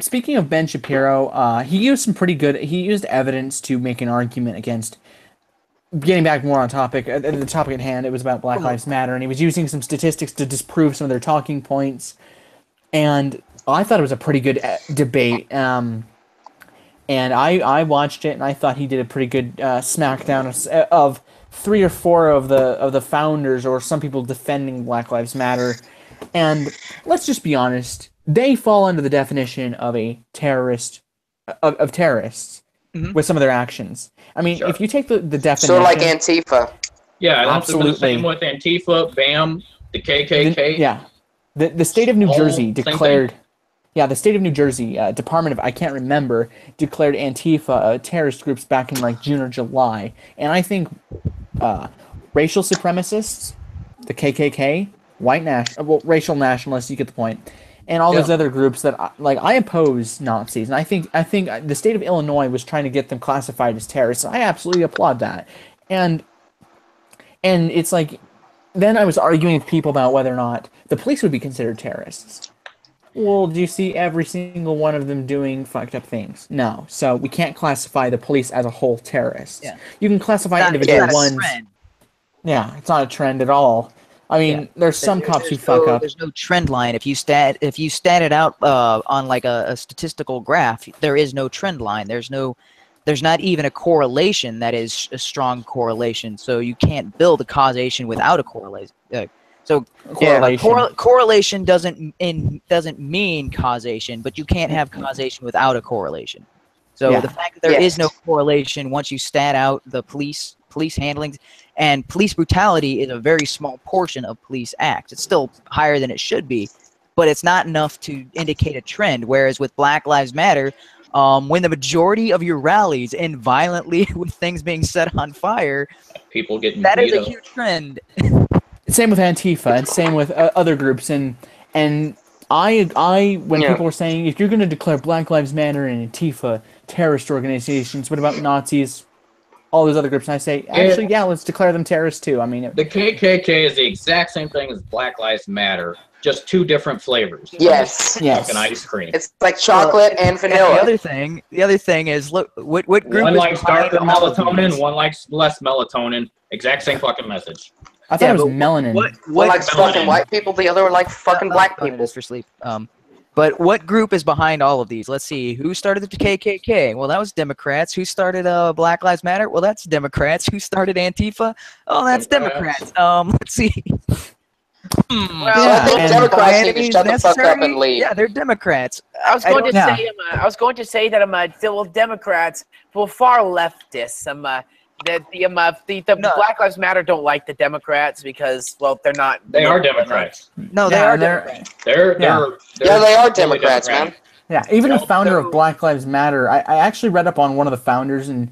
speaking of Ben Shapiro, he used evidence to make an argument against. Getting back more on topic, the topic at hand, it was about Black Lives Matter, and he was using some statistics to disprove some of their talking points. And I thought it was a pretty good debate. And I watched it, and I thought he did a pretty good smackdown of 3 or 4 of the founders, or some people defending Black Lives Matter. And let's just be honest, they fall under the definition of a terrorist, of terrorists. Mm-hmm. With some of their actions. I mean, if you take the definition... Sort of like Antifa. Yeah, absolutely. The same with Antifa, BAM, the KKK. The state of New Jersey declared... Yeah, the state of New Jersey, Department of... I can't remember, declared Antifa terrorist groups back in June or July. And I think racial supremacists, the KKK, racial nationalists, you get the point... And all those other groups that I oppose Nazis, and I think the state of Illinois was trying to get them classified as terrorists. I absolutely applaud that, and it's then I was arguing with people about whether or not the police would be considered terrorists. Well, do you see every single one of them doing fucked up things? No, so we can't classify the police as a whole terrorists. Yeah. You can classify individual ones. Yeah, it's not a trend at all. I mean, there's some cops who fuck up. There's no trend line. If you stat it out on a statistical graph, there is no trend line. There's not even a correlation that is a strong correlation. So you can't build a causation without a correlation. Correlation doesn't mean causation, but you can't have causation without a correlation. So the fact that there is no correlation once you stat out the police handlings. And police brutality is a very small portion of police acts. It's still higher than it should be, but it's not enough to indicate a trend. Whereas with Black Lives Matter, when the majority of your rallies end violently with things being set on fire, people getting that is a huge trend. Same with Antifa, and same with other groups. And when people were saying, if you're going to declare Black Lives Matter and Antifa terrorist organizations, what about Nazis? All those other groups, and I say, actually, let's declare them terrorists too. I mean, the KKK is the exact same thing as Black Lives Matter, just 2 different flavors. Yes. Fucking ice cream. It's like chocolate and vanilla. And the other thing is, look, what group? One likes darker melatonin, one likes less melatonin. Exact same fucking message. I thought it was melanin. One likes fucking white people, the other one likes fucking black people. For sleep. But what group is behind all of these? Let's see. Who started the KKK? Well, that was Democrats. Who started Black Lives Matter? Well, that's Democrats. Who started Antifa? Oh, that's Democrats. Let's see. I think Democrats need to shut the fuck up and leave. Yeah, they're Democrats. I was going to say that I'm still Democrats, but far leftists. The Black Lives Matter don't like the Democrats because, well, they're not. They are Democrats. No, they are Democrats. They are Democrats, man. Yeah, even the founder of Black Lives Matter, I actually read up on one of the founders, and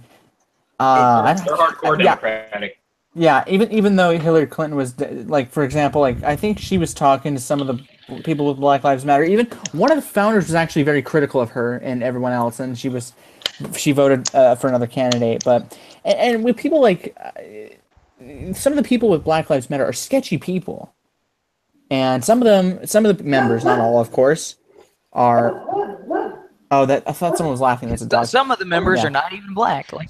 They're hardcore Democratic. Yeah, even though Hillary Clinton was like, for example, like I think she was talking to some of the people with Black Lives Matter. Even one of the founders was actually very critical of her and everyone else, and she voted for another candidate. But and with people like some of the people with Black Lives Matter are sketchy people, and some of the members, not all, of course, are. Oh, I thought someone was laughing. That's a dog. Some of the members are not even black. Like,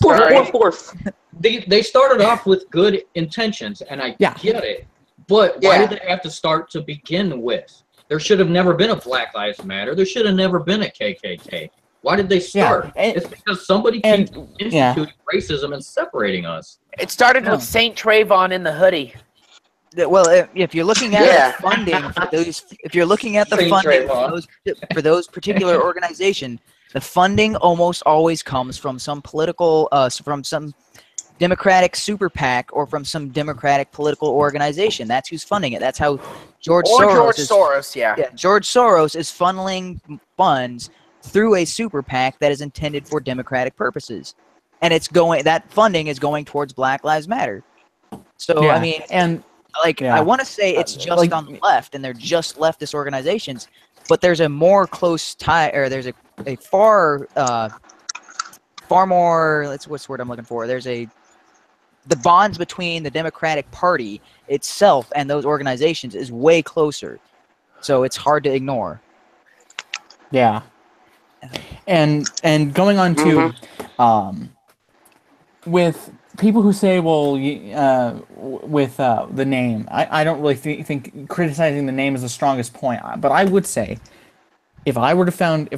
They started off with good intentions, and I get it. But why did they have to start to begin with? There should have never been a Black Lives Matter. There should have never been a KKK. Why did they start? It's because somebody keeps instituting racism and separating us. It started with Saint Trayvon in the hoodie. Well, if you're looking at the funding for those, if you're looking at the funding for those particular organization, the funding almost always comes from some political, from some Democratic super PAC or from some Democratic political organization. That's who's funding it. That's how George Soros is funneling funds through a super PAC that is intended for Democratic purposes, and that funding is going towards Black Lives Matter. So I mean, I want to say it's just on the left, and they're just leftist organizations, but there's a more close tie, or there's a far more. What's the word I'm looking for? The bonds between the Democratic Party itself and those organizations is way closer, so it's hard to ignore. Yeah, and going on to with people who say, well, with the name, I don't really think criticizing the name is the strongest point. But I would say, if I would have founded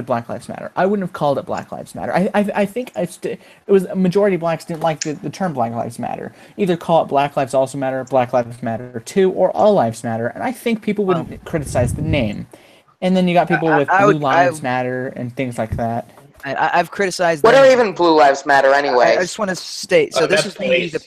Black Lives Matter, I wouldn't have called it Black Lives Matter. I think it was a majority of blacks didn't like the term Black Lives Matter. Either call it Black Lives Also Matter, Black Lives Matter 2, or All Lives Matter. And I think people wouldn't criticize the name. And then you got people with Blue Lives Matter and things like that. I've criticized. What are even Blue Lives Matter anyway? I just want to state. So this is the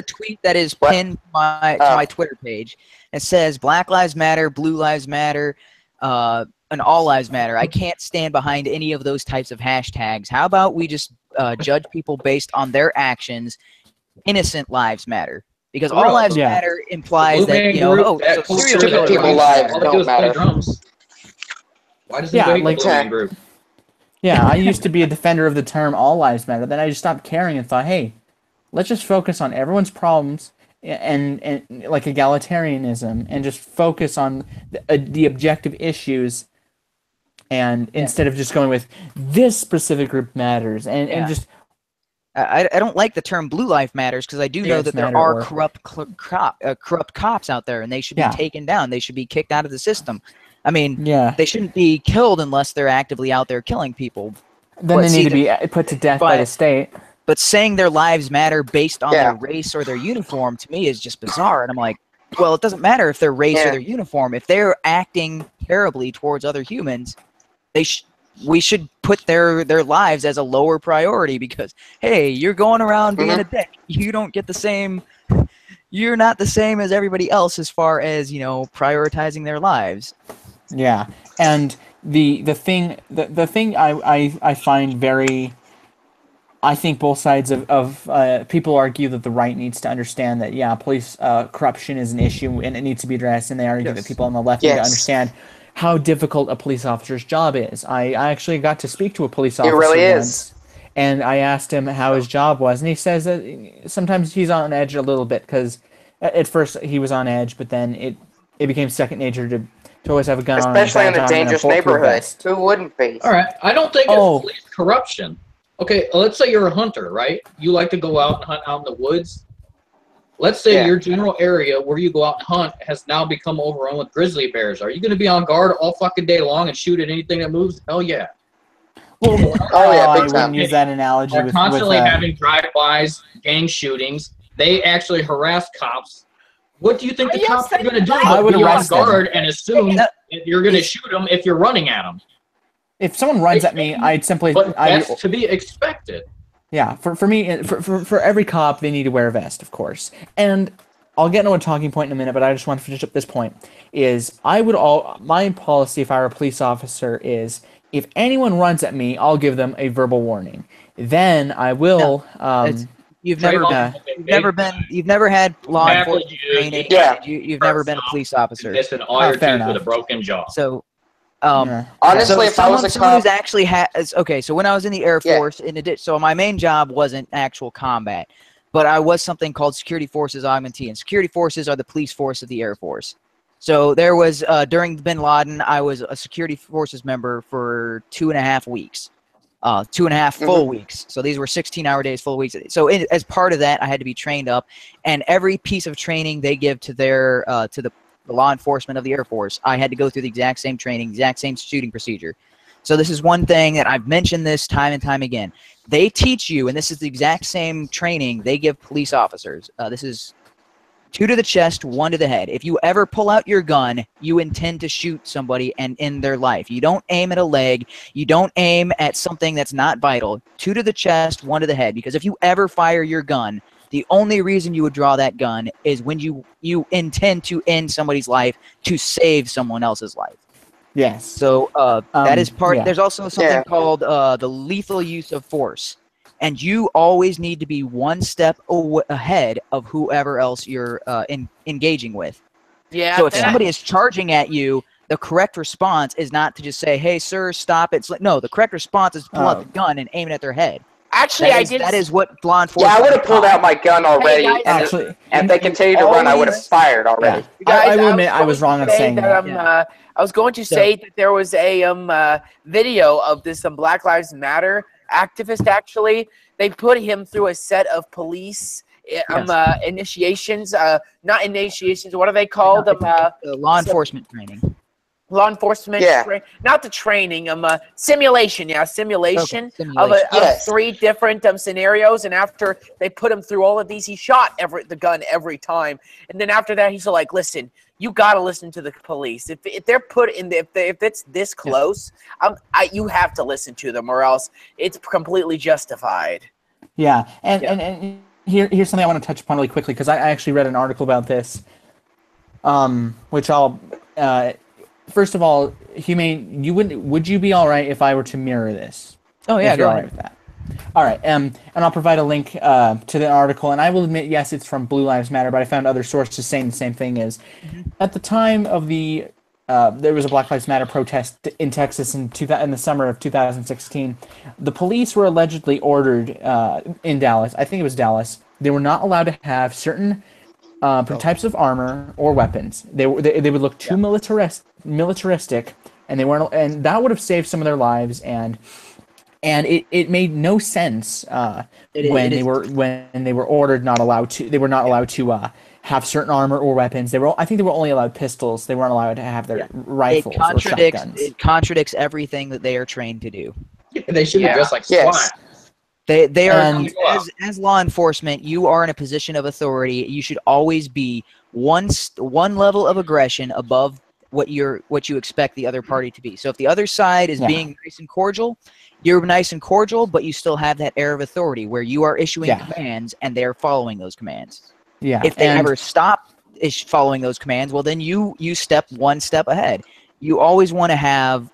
tweet that is pinned to my Twitter page. It says Black Lives Matter, Blue Lives Matter, and All Lives Matter. I can't stand behind any of those types of hashtags. How about we just judge people based on their actions? Innocent lives matter. Because All Lives Matter implies that, stupid people lives don't matter. Why does it group? Yeah, I used to be a defender of the term All Lives Matter. Then I just stopped caring and thought, hey, let's just focus on everyone's problems and like egalitarianism, and just focus on the objective issues, and instead of just going with this specific group matters and just. I don't like the term Blue Life Matters, because I do know that there are corrupt cops out there, and they should be taken down. They should be kicked out of the system. I mean, they shouldn't be killed unless they're actively out there killing people. Then they need to be put to death by the state. But saying their lives matter based on their race or their uniform, to me, is just bizarre. And I'm like, well, it doesn't matter if their race or their uniform. If they're acting terribly towards other humans, we should put their lives as a lower priority, because, hey, you're going around being a dick. You don't get the same... You're not the same as everybody else as far as, prioritizing their lives. Yeah, and the thing I find very, I think both sides of people argue that the right needs to understand that police corruption is an issue and it needs to be addressed, and they argue that people on the left need to understand how difficult a police officer's job is. I actually got to speak to a police officer once, and I asked him how his job was, and he says that sometimes he's on edge a little bit, because at first he was on edge, but then it became second nature to always have a gun on. Especially in a dangerous neighborhood. Who wouldn't be? All right, I don't think it's police corruption. Okay, let's say you're a hunter, right? You like to go out and hunt out in the woods. Let's say your general area where you go out and hunt has now become overrun with grizzly bears. Are you going to be on guard all fucking day long and shoot at anything that moves? Hell yeah. Well, I wouldn't use that analogy. They're constantly having drive-bys, gang shootings. They actually harass cops. What do you think the cops are going to do? I would be on guard and assume you're going to shoot them if you're running at them. If someone runs at me, I'd simply... But that's to be expected. Yeah, for me, for every cop, they need to wear a vest, of course. And I'll get into a talking point in a minute, but I just want to finish up this point. My policy, if I were a police officer, is if anyone runs at me, I'll give them a verbal warning. Then I will. You've never had law enforcement training. Yeah. You've never been a police officer. Missing all your teeth with a broken jaw. So, honestly, if I was a someone cop, who's actually okay. So when I was in the Air Force, so my main job wasn't actual combat, but I was something called Security Forces Augmentee, and Security Forces are the police force of the Air Force. So there was during Bin Laden, I was a Security Forces member for 2.5 weeks. 2.5 full weeks. So these were 16-hour days, full weeks. So as part of that, I had to be trained up, and every piece of training they give to their to the law enforcement of the Air Force, I had to go through the exact same training, exact same shooting procedure. So this is one thing that I've mentioned this time and time again. They teach you, and this is the exact same training they give police officers. This is 2 to the chest, 1 to the head. If you ever pull out your gun, you intend to shoot somebody and end their life. You don't aim at a leg. You don't aim at something that's not vital. 2 to the chest, 1 to the head. Because if you ever fire your gun, the only reason you would draw that gun is when you intend to end somebody's life to save someone else's life. Yes. So that is part. Yeah. There's also something called the lethal use of force. And you always need to be 1 step ahead of whoever else you're engaging with. Yeah. So if somebody is charging at you, the correct response is not to just say, "Hey, sir, stop it." It's like, no, the correct response is to pull out the gun and aim it at their head. Actually, that is what law enforcement. Yeah, I would have pulled out my gun already. Hey, guys, and if they continued to run, I would have fired already. Yeah. I will admit I was wrong on saying that. I was going to say that there was a video of this Black Lives Matter activist. Actually, they put him through a set of police initiations. Not initiations. What are they called? Law enforcement training. Law enforcement, not the training, simulation, simulation of 3 different scenarios, and after they put him through all of these, he shot the gun every time, and then after that, he's like, "Listen, you got to listen to the police. If they're put in, if it's this close, you have to listen to them, or else it's completely justified." Yeah, and here's something I want to touch upon really quickly because I actually read an article about this, which I'll. First of all, HUMANe, would you be all right if I were to mirror this? Oh yeah, go ahead. All right with that. All right, and I'll provide a link to the article, and I will admit, yes, it's from Blue Lives Matter, but I found other sources saying the same thing. At the time of the there was a Black Lives Matter protest in Texas in the summer of 2016. The police were allegedly ordered in Dallas. I think it was Dallas. They were not allowed to have certain types of armor or weapons. They would look too militaristic, and they weren't, and that would have saved some of their lives. And it made no sense when they were ordered not allowed to. They were not allowed to have certain armor or weapons. I think they were only allowed pistols. They weren't allowed to have their rifles or shotguns. It contradicts everything that they are trained to do. They should be just like SWAT. They are as law enforcement. You are in a position of authority. You should always be one level of aggression above what you expect the other party to be. So if the other side is being nice and cordial, you're nice and cordial, but you still have that air of authority where you are issuing commands and they're following those commands. Yeah. If they ever stop following those commands, well then you step 1 step ahead. You always want to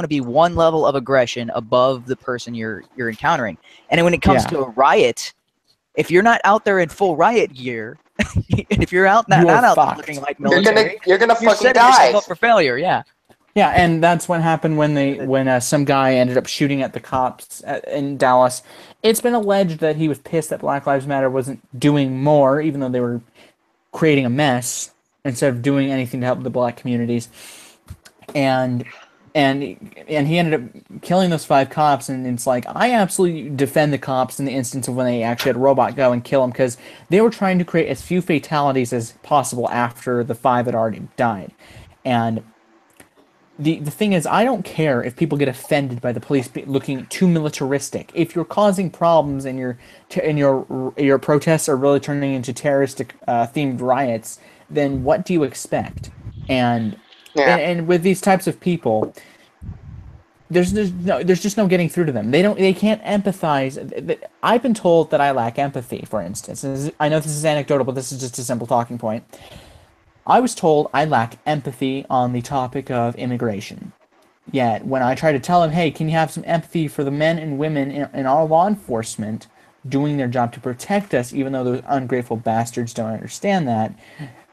be 1 level of aggression above the person you're encountering. And when it comes to a riot, if you're not out there in full riot gear, if you're not out there looking like military, you're gonna fucking setting die. yourself up for failure. Yeah. Yeah, and that's what happened when some guy ended up shooting at the cops in Dallas. It's been alleged that he was pissed that Black Lives Matter wasn't doing more, even though they were creating a mess instead of doing anything to help the black communities. And he ended up killing those 5 cops, and it's like, I absolutely defend the cops in the instance of when they actually had a robot go and kill them, because they were trying to create as few fatalities as possible after the 5 had already died. And the thing is, I don't care if people get offended by the police looking too militaristic. If you're causing problems and your protests are really turning into terroristic themed riots, then what do you expect? And with these types of people, there's just no getting through to them. They can't empathize. I've been told that I lack empathy, for instance. I know this is anecdotal, but this is just a simple talking point. I was told I lack empathy on the topic of immigration. Yet, when I try to tell him, hey, can you have some empathy for the men and women in our law enforcement doing their job to protect us, even though those ungrateful bastards don't understand that,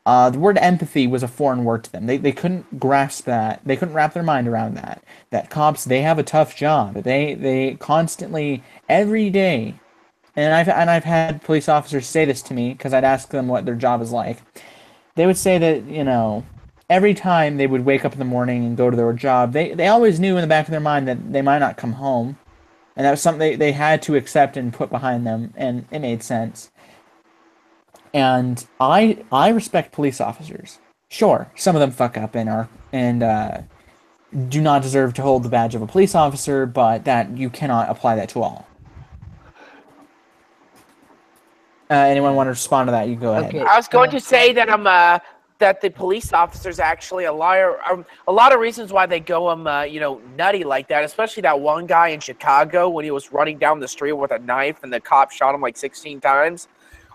the word empathy was a foreign word to them. They couldn't grasp that. They couldn't wrap their mind around that. That cops, they have a tough job. They constantly, every day, and I've had police officers say this to me because I'd ask them what their job is like. They would say that, you know, every time they would wake up in the morning and go to their job, they always knew in the back of their mind that they might not come home. And that was something they had to accept and put behind them, and it made sense. And I respect police officers. Sure, some of them fuck up and do not deserve to hold the badge of a police officer, but that you cannot apply that to all. Anyone want to respond to that? You go ahead. I was going to say that that the police officers actually a liar. A lot of reasons why they go nutty like that. Especially that one guy in Chicago when he was running down the street with a knife and the cop shot him like 16 times.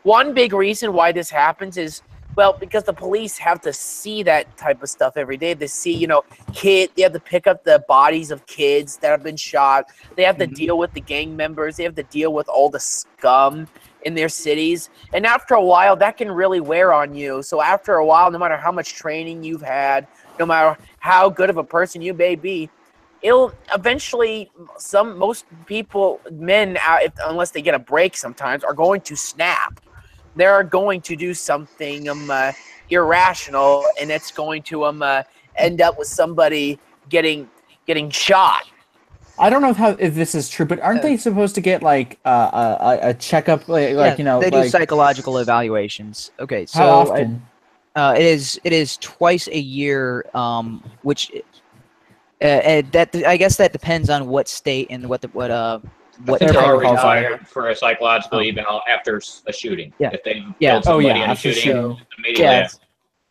One big reason why this happens is, well, because the police have to see that type of stuff every day. They see, they have to pick up the bodies of kids that have been shot. They have to deal with the gang members. They have to deal with all the scum in their cities. And after a while, that can really wear on you. So after a while, no matter how much training you've had, no matter how good of a person you may be, it'll eventually, most people, men, unless they get a break sometimes, are going to snap. They're going to do something irrational, and it's going to end up with somebody getting shot. I don't know if this is true, but aren't they supposed to get like a checkup, they do psychological evaluations. Okay, so how often? It is twice a year, which that I guess that depends on what state and what they're required for a psychological eval after a shooting. Yeah. If they killed somebody in a shooting, immediately.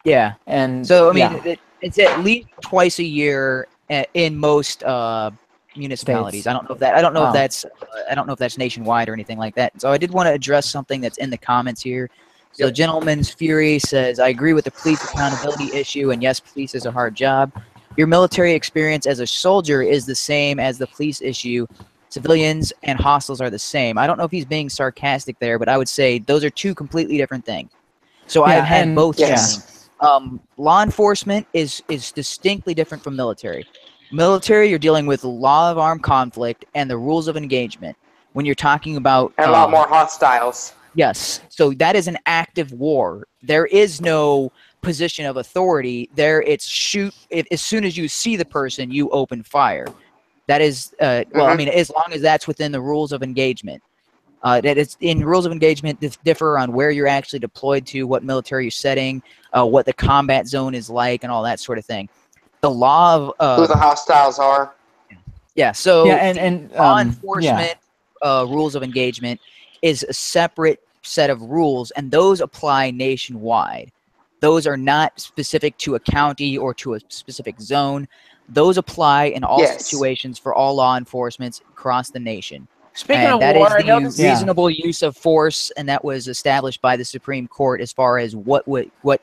Yeah. And so I mean, it's at least twice a year in most municipalities. States. I don't know if that's nationwide or anything like that. So I did want to address something that's in the comments here. So Gentleman's Fury says, I agree with the police accountability issue, and yes, police is a hard job. Your military experience as a soldier is the same as the police issue. Civilians and hostiles are the same. I don't know if he's being sarcastic there, but I would say those are two completely different things. So I've had both. Yes. Law enforcement is distinctly different from military. Military, you're dealing with law of armed conflict and the rules of engagement. When you're talking about and a lot more hostiles. Yes. So that is an active war. There is no position of authority. There it's shoot. As soon as you see the person, you open fire. That is, well, I mean, as long as that's within the rules of engagement. That it's in rules of engagement differ on where you're actually deployed to, what military you're setting, what the combat zone is like, and all that sort of thing. The law of who the hostiles are. Yeah. So and law enforcement rules of engagement is a separate set of rules, and those apply nationwide. Those are not specific to a county or to a specific zone. Those apply in all situations for all law enforcement across the nation. Speaking of that war, is the reasonable use of force, and that was established by the Supreme Court as far as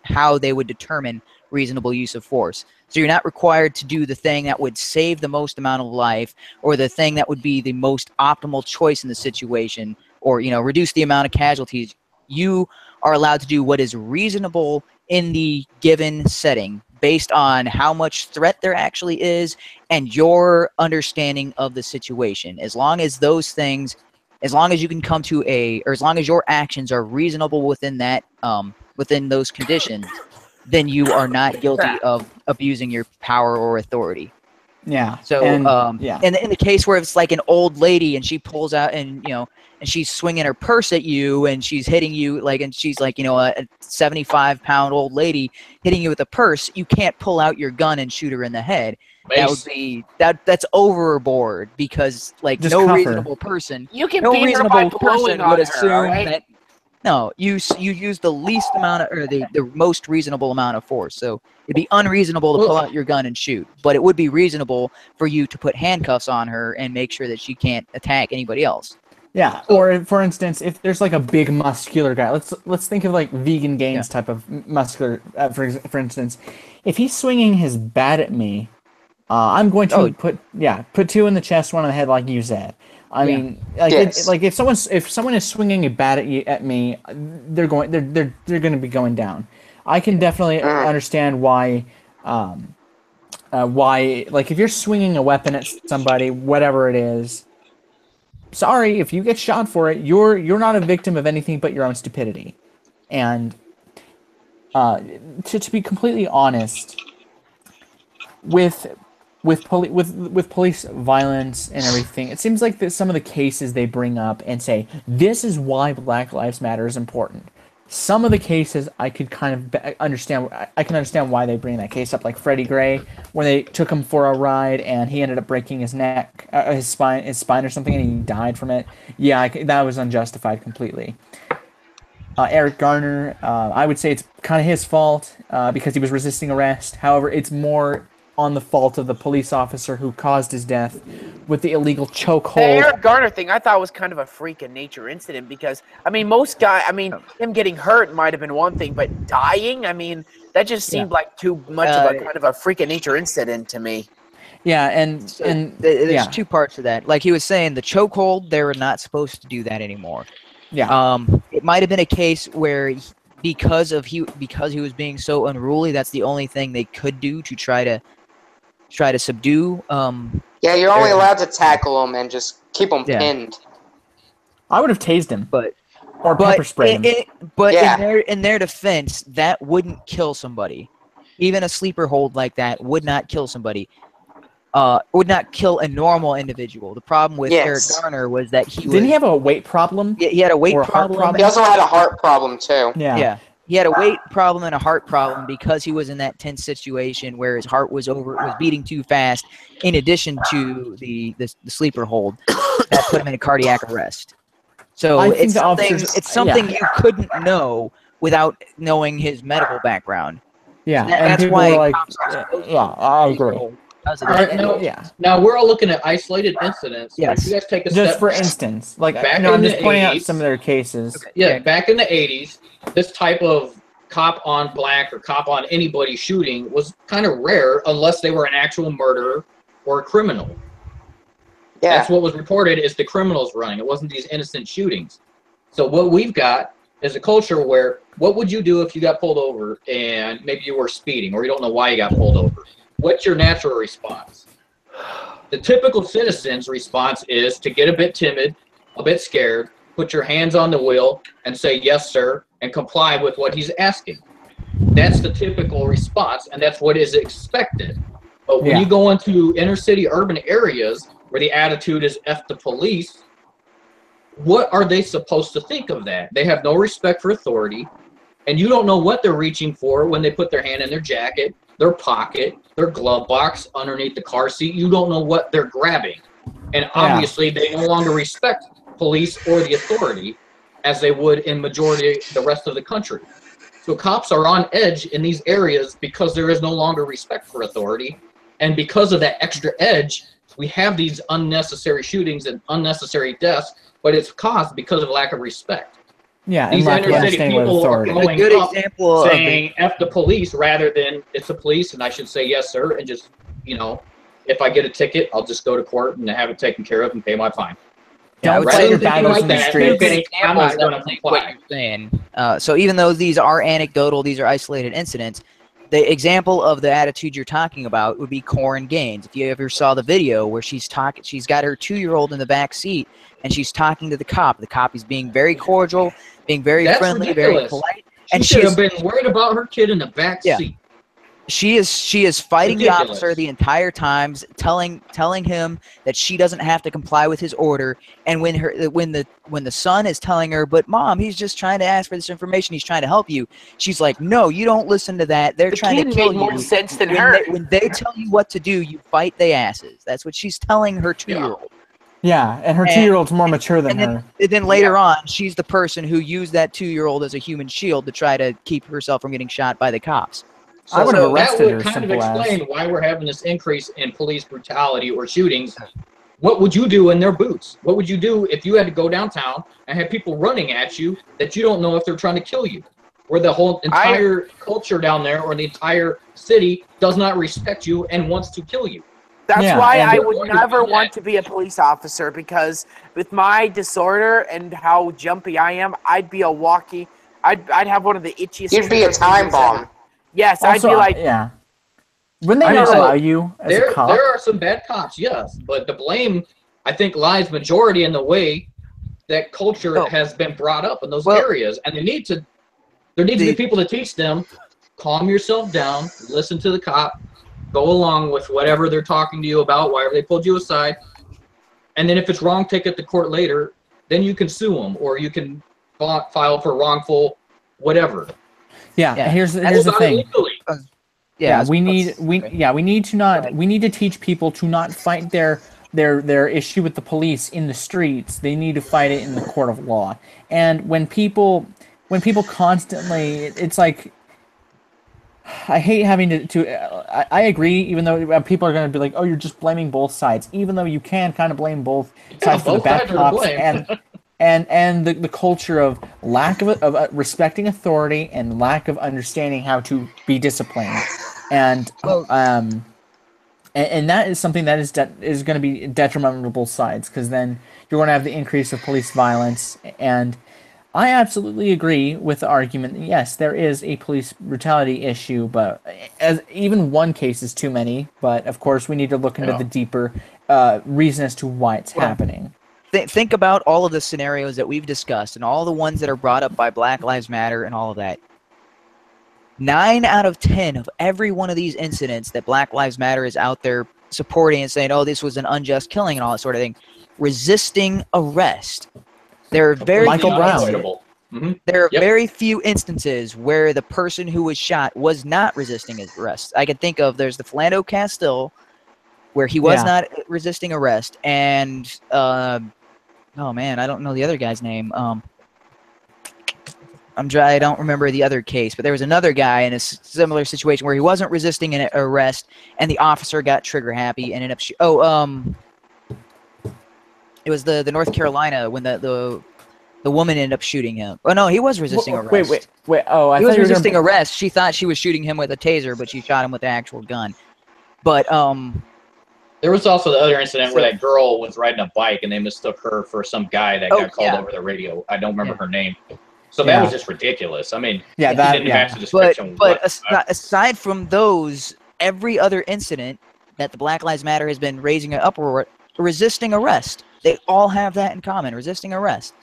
how they would determine reasonable use of force. So you're not required to do the thing that would save the most amount of life, or the thing that would be the most optimal choice in the situation, or reduce the amount of casualties. You are allowed to do what is reasonable in the given setting, based on how much threat there actually is and your understanding of the situation. As long as those things, as long as you can come to or as long as your actions are reasonable within that, within those conditions, then you are not guilty of abusing your power or authority. Yeah. So, in the case where it's like an old lady and she pulls out and she's swinging her purse at you and she's hitting you and she's like, a 75-pound old lady hitting you with a purse, you can't pull out your gun and shoot her in the head. That would be that's overboard, because reasonable person, you can no beat her by blowing on would her, assume right? that. No, you use the least amount of, or the most reasonable amount of force. So it'd be unreasonable to pull out your gun and shoot, but it would be reasonable for you to put handcuffs on her and make sure that she can't attack anybody else. Yeah, or for instance, if there's like a big muscular guy, let's think of like Vegan Gaines type of muscular, for instance, if he's swinging his bat at me, I'm going to put 2 in the chest, 1 on the head, like you said. I mean, like, if someone is swinging a bat at me, they're going to be going down. I can definitely understand why, like, if you're swinging a weapon at somebody, whatever it is, sorry, if you get shot for it, you're not a victim of anything but your own stupidity. And to be completely honest, with police violence and everything, it seems like that some of the cases they bring up and say this is why Black Lives Matter is important. Some of the cases I could kind of understand. I can understand why they bring that case up, like Freddie Gray, when they took him for a ride and he ended up breaking his neck, his spine or something, and he died from it. Yeah, that was unjustified completely. Eric Garner, I would say it's kind of his fault because he was resisting arrest. However, it's more on the fault of the police officer who caused his death with the illegal chokehold. The Eric Garner thing I thought was kind of a freak of nature incident because, I mean, him getting hurt might have been one thing, but dying, I mean, that just seemed like too much of a kind of a freak of nature incident to me. Yeah, and there's 2 parts to that. Like he was saying, the chokehold, they were not supposed to do that anymore. Yeah. It might have been a case where because he was being so unruly, that's the only thing they could do to try to subdue. Yeah, you're only allowed to tackle him and just keep him pinned. I would have tased him, or but pepper sprayed him. In their defense, that wouldn't kill somebody. Even a sleeper hold like that would not kill somebody. Would not kill a normal individual. The problem with Eric Garner was that didn't he have a weight problem? Yeah, he had a weight problem. He also had a heart problem too. Yeah. He had a weight problem and a heart problem because he was in that tense situation where his heart was beating too fast, in addition to the sleeper hold that put him in a cardiac arrest. So it's something you couldn't know without knowing his medical background. Yeah, so that's why. I agree. Now we're all looking at isolated incidents. Yes. You guys take a just step for back. instance, like Back I'm in just the pointing out 80s, some of their cases. Okay. Yeah, back in the 80s, this type of cop on black or cop on anybody shooting was kind of rare unless they were an actual murderer or a criminal. Yeah. That's what was reported is the criminals running. It wasn't these innocent shootings. So what we've got is a culture where what would you do if you got pulled over and maybe you were speeding or you don't know why you got pulled over? What's your natural response? The typical citizen's response is to get a bit timid, a bit scared, put your hands on the wheel and say, yes, sir, and comply with what he's asking. That's the typical response, and that's what is expected. But when you go into inner city urban areas where the attitude is F the police, what are they supposed to think of that? They have no respect for authority, and you don't know what they're reaching for when they put their hand in their jacket, their pocket, their glove box, underneath the car seat. You don't know what they're grabbing. And obviously they no longer respect police or the authority as they would in majority the rest of the country. So cops are on edge in these areas because there is no longer respect for authority. And because of that extra edge, we have these unnecessary shootings and unnecessary deaths, but it's caused because of lack of respect. Yeah, these and inner city people are going up example saying F the police rather than it's the police and I should say yes, sir, and just, if I get a ticket, I'll just go to court and have it taken care of and pay my fine. Don't play your battles in the streets. I'm not going to comply. So even though these are anecdotal, these are isolated incidents, the example of the attitude you're talking about would be Corin Gaines. If you ever saw the video where she's got her 2-year-old in the back seat and she's talking to the cop. The cop is being very cordial, being very friendly, very polite. And she should have been worried about her kid in the back seat. She is fighting the officer the entire time, telling him that she doesn't have to comply with his order. And when the son is telling her, "But mom, he's just trying to ask for this information. He's trying to help you." She's like, "No, you don't listen to that. They're trying to kill you." More sense than her. When they tell you what to do, you fight their asses. That's what she's telling her 2-year-old. Yeah, and her 2-year-old's more mature than her. And then later on, she's the person who used that 2-year-old as a human shield to try to keep herself from getting shot by the cops. I would have arrested her. That would kind of explain why we're having this increase in police brutality or shootings. What would you do in their boots? What would you do if you had to go downtown and have people running at you that you don't know if they're trying to kill you? Where the whole entire culture down there or the entire city does not respect you and wants to kill you. That's why I would never want to be a police officer, because with my disorder and how jumpy I am, I'd be a walkie. I'd have one of the itchiest. You'd be a time bomb. Yes, also, I'd be like. Yeah. Wouldn't they not allow you as a cop? There are some bad cops, yes, but the blame, I think, lies majority in the way that culture has been brought up in those areas, and there need to be people to teach them. Calm yourself down, listen to the cop, go along with whatever they're talking to you about, whatever they pulled you aside, and then if it's wrong, take it to court later. Then you can sue them, or you can file for wrongful whatever. Yeah. Here's the thing. Yeah, we need to teach people to not fight their issue with the police in the streets. They need to fight it in the court of law. And when people constantly, it's like, I hate having to I agree, even though people are going to be like, oh, you're just blaming both sides, even though you can kind of blame both sides for the bad cops and the culture of lack of respecting authority and lack of understanding how to be disciplined. And that is something that is going to be detrimental to both sides, because then you're going to have the increase of police violence. And I absolutely agree with the argument that, yes, there is a police brutality issue, but as even one case is too many. But of course, we need to look into the deeper reason as to why it's happening. Think about all of the scenarios that we've discussed and all the ones that are brought up by Black Lives Matter and all of that. 9 out of 10 of every one of these incidents that Black Lives Matter is out there supporting and saying, oh, this was an unjust killing and all that sort of thing, resisting arrest. There are very very few instances where the person who was shot was not resisting his arrest. I can think of, there's the Philando Castile, where he was not resisting arrest, and oh man, I don't know the other guy's name. I don't remember the other case, but there was another guy in a similar situation where he wasn't resisting an arrest, and the officer got trigger happy and ended up it was the North Carolina when the woman ended up shooting him. Oh no, he was resisting arrest. Wait. Oh, he was resisting arrest. She thought she was shooting him with a taser, but she shot him with the actual gun. But there was also the other incident where that girl was riding a bike and they mistook her for some guy that got called over the radio. I don't remember her name. So that was just ridiculous. I mean, that didn't match the description. But aside from those, every other incident that the Black Lives Matter has been raising an uproar, resisting arrest. They all have that in common, resisting arrest.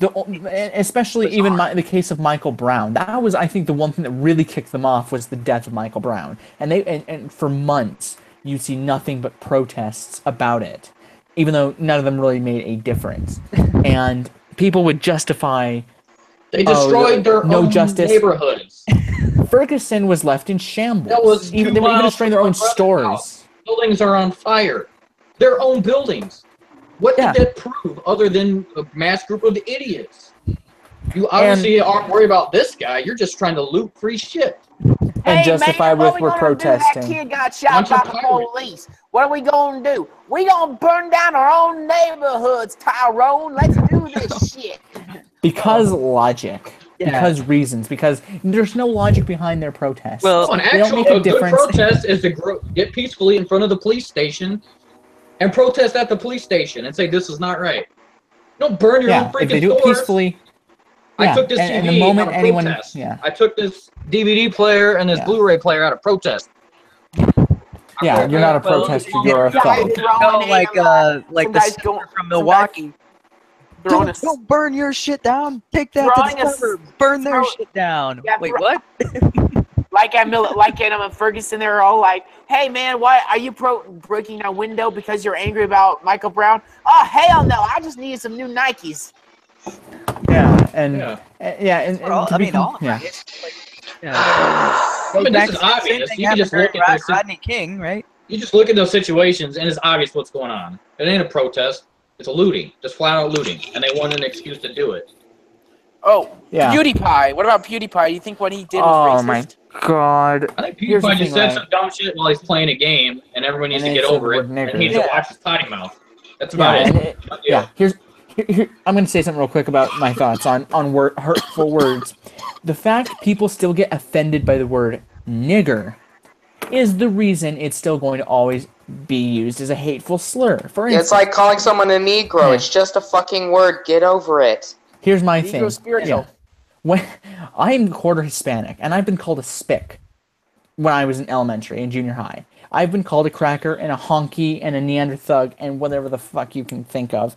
Especially even the case of Michael Brown. That was, I think, the one thing that really kicked them off was the death of Michael Brown. And for months, you see nothing but protests about it, even though none of them really made a difference. And people would justify. They destroyed their own neighborhoods. Ferguson was left in shambles. They were even destroying their own stores. Buildings are on fire. Their own buildings. What did that prove other than a mass group of idiots? You obviously aren't worried about this guy. You're just trying to loot free shit. And justify with we're protesting. That kid got shot by the police. What are we going to do? We going to burn down our own neighborhoods, Tyrone. Let's do this shit. Because logic. Because reasons. Because there's no logic behind their protests. Well, a good protest is to get peacefully in front of the police station and protest at the police station and say this is not right. Don't burn your own freaking if they do it peacefully. I took this TV the moment out of protest. I took this DVD player and this Blu-ray player out of protest. Yeah, you're not a protester. You're a thug. Like the singer from Milwaukee. Don't burn your shit down. Take that to the suburb. Burn their shit down. Wait, what? Like at Ferguson, they're all like, "Hey man, why are you breaking our window because you're angry about Michael Brown?" Oh hell no! I just needed some new Nikes. And this is obvious. You can just look at Rodney King, right? You just look at those situations, and it's obvious what's going on. It ain't a protest. It's a looting, just flat out looting, and they want an excuse to do it. Oh, PewDiePie. What about PewDiePie? You think what he did was racist? Oh my god! I think PewDiePie just said some dumb shit while he's playing a game, and everyone needs to get over it. And he needs to watch his potty mouth. That's about it. Here, I'm going to say something real quick about my thoughts on hurtful words. The fact people still get offended by the word nigger is the reason it's still going to always be used as a hateful slur. For instance, it's like calling someone a Negro. It's just a fucking word. Get over it. Here's my Negro thing. spiritual. When I'm quarter Hispanic, and I've been called a spick when I was in elementary and junior high. I've been called a cracker and a honky and a Neanderthug and whatever the fuck you can think of.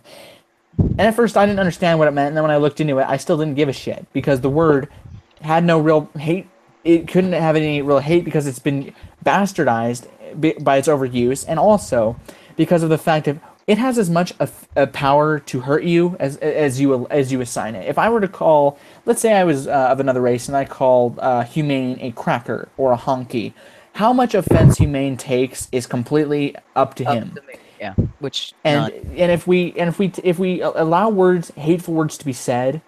And at first I didn't understand what it meant, and then when I looked into it, I still didn't give a shit because the word had no real hate. It couldn't have any real hate because it's been bastardized by its overuse, and also because of the fact that it has as much a power to hurt you as you assign it. If I were to call, let's say I was of another race and I called HUMANE a cracker or a honky, how much offense HUMANE takes is completely up to him. Yeah, which and if we allow hateful words to be said,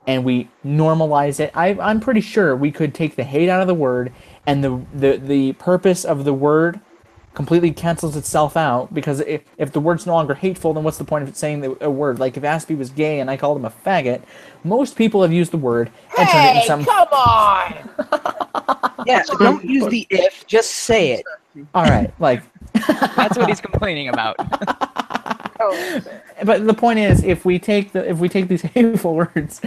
and we normalize it, I'm pretty sure we could take the hate out of the word, and the purpose of the word completely cancels itself out, because if the word's no longer hateful, then what's the point of saying a word? Like if Aspie was gay and I called him a faggot, most people have used the word and turned it into some... come on! Yeah, don't use the if, just say it. Alright, like... That's what he's complaining about. But the point is, if we take these hateful words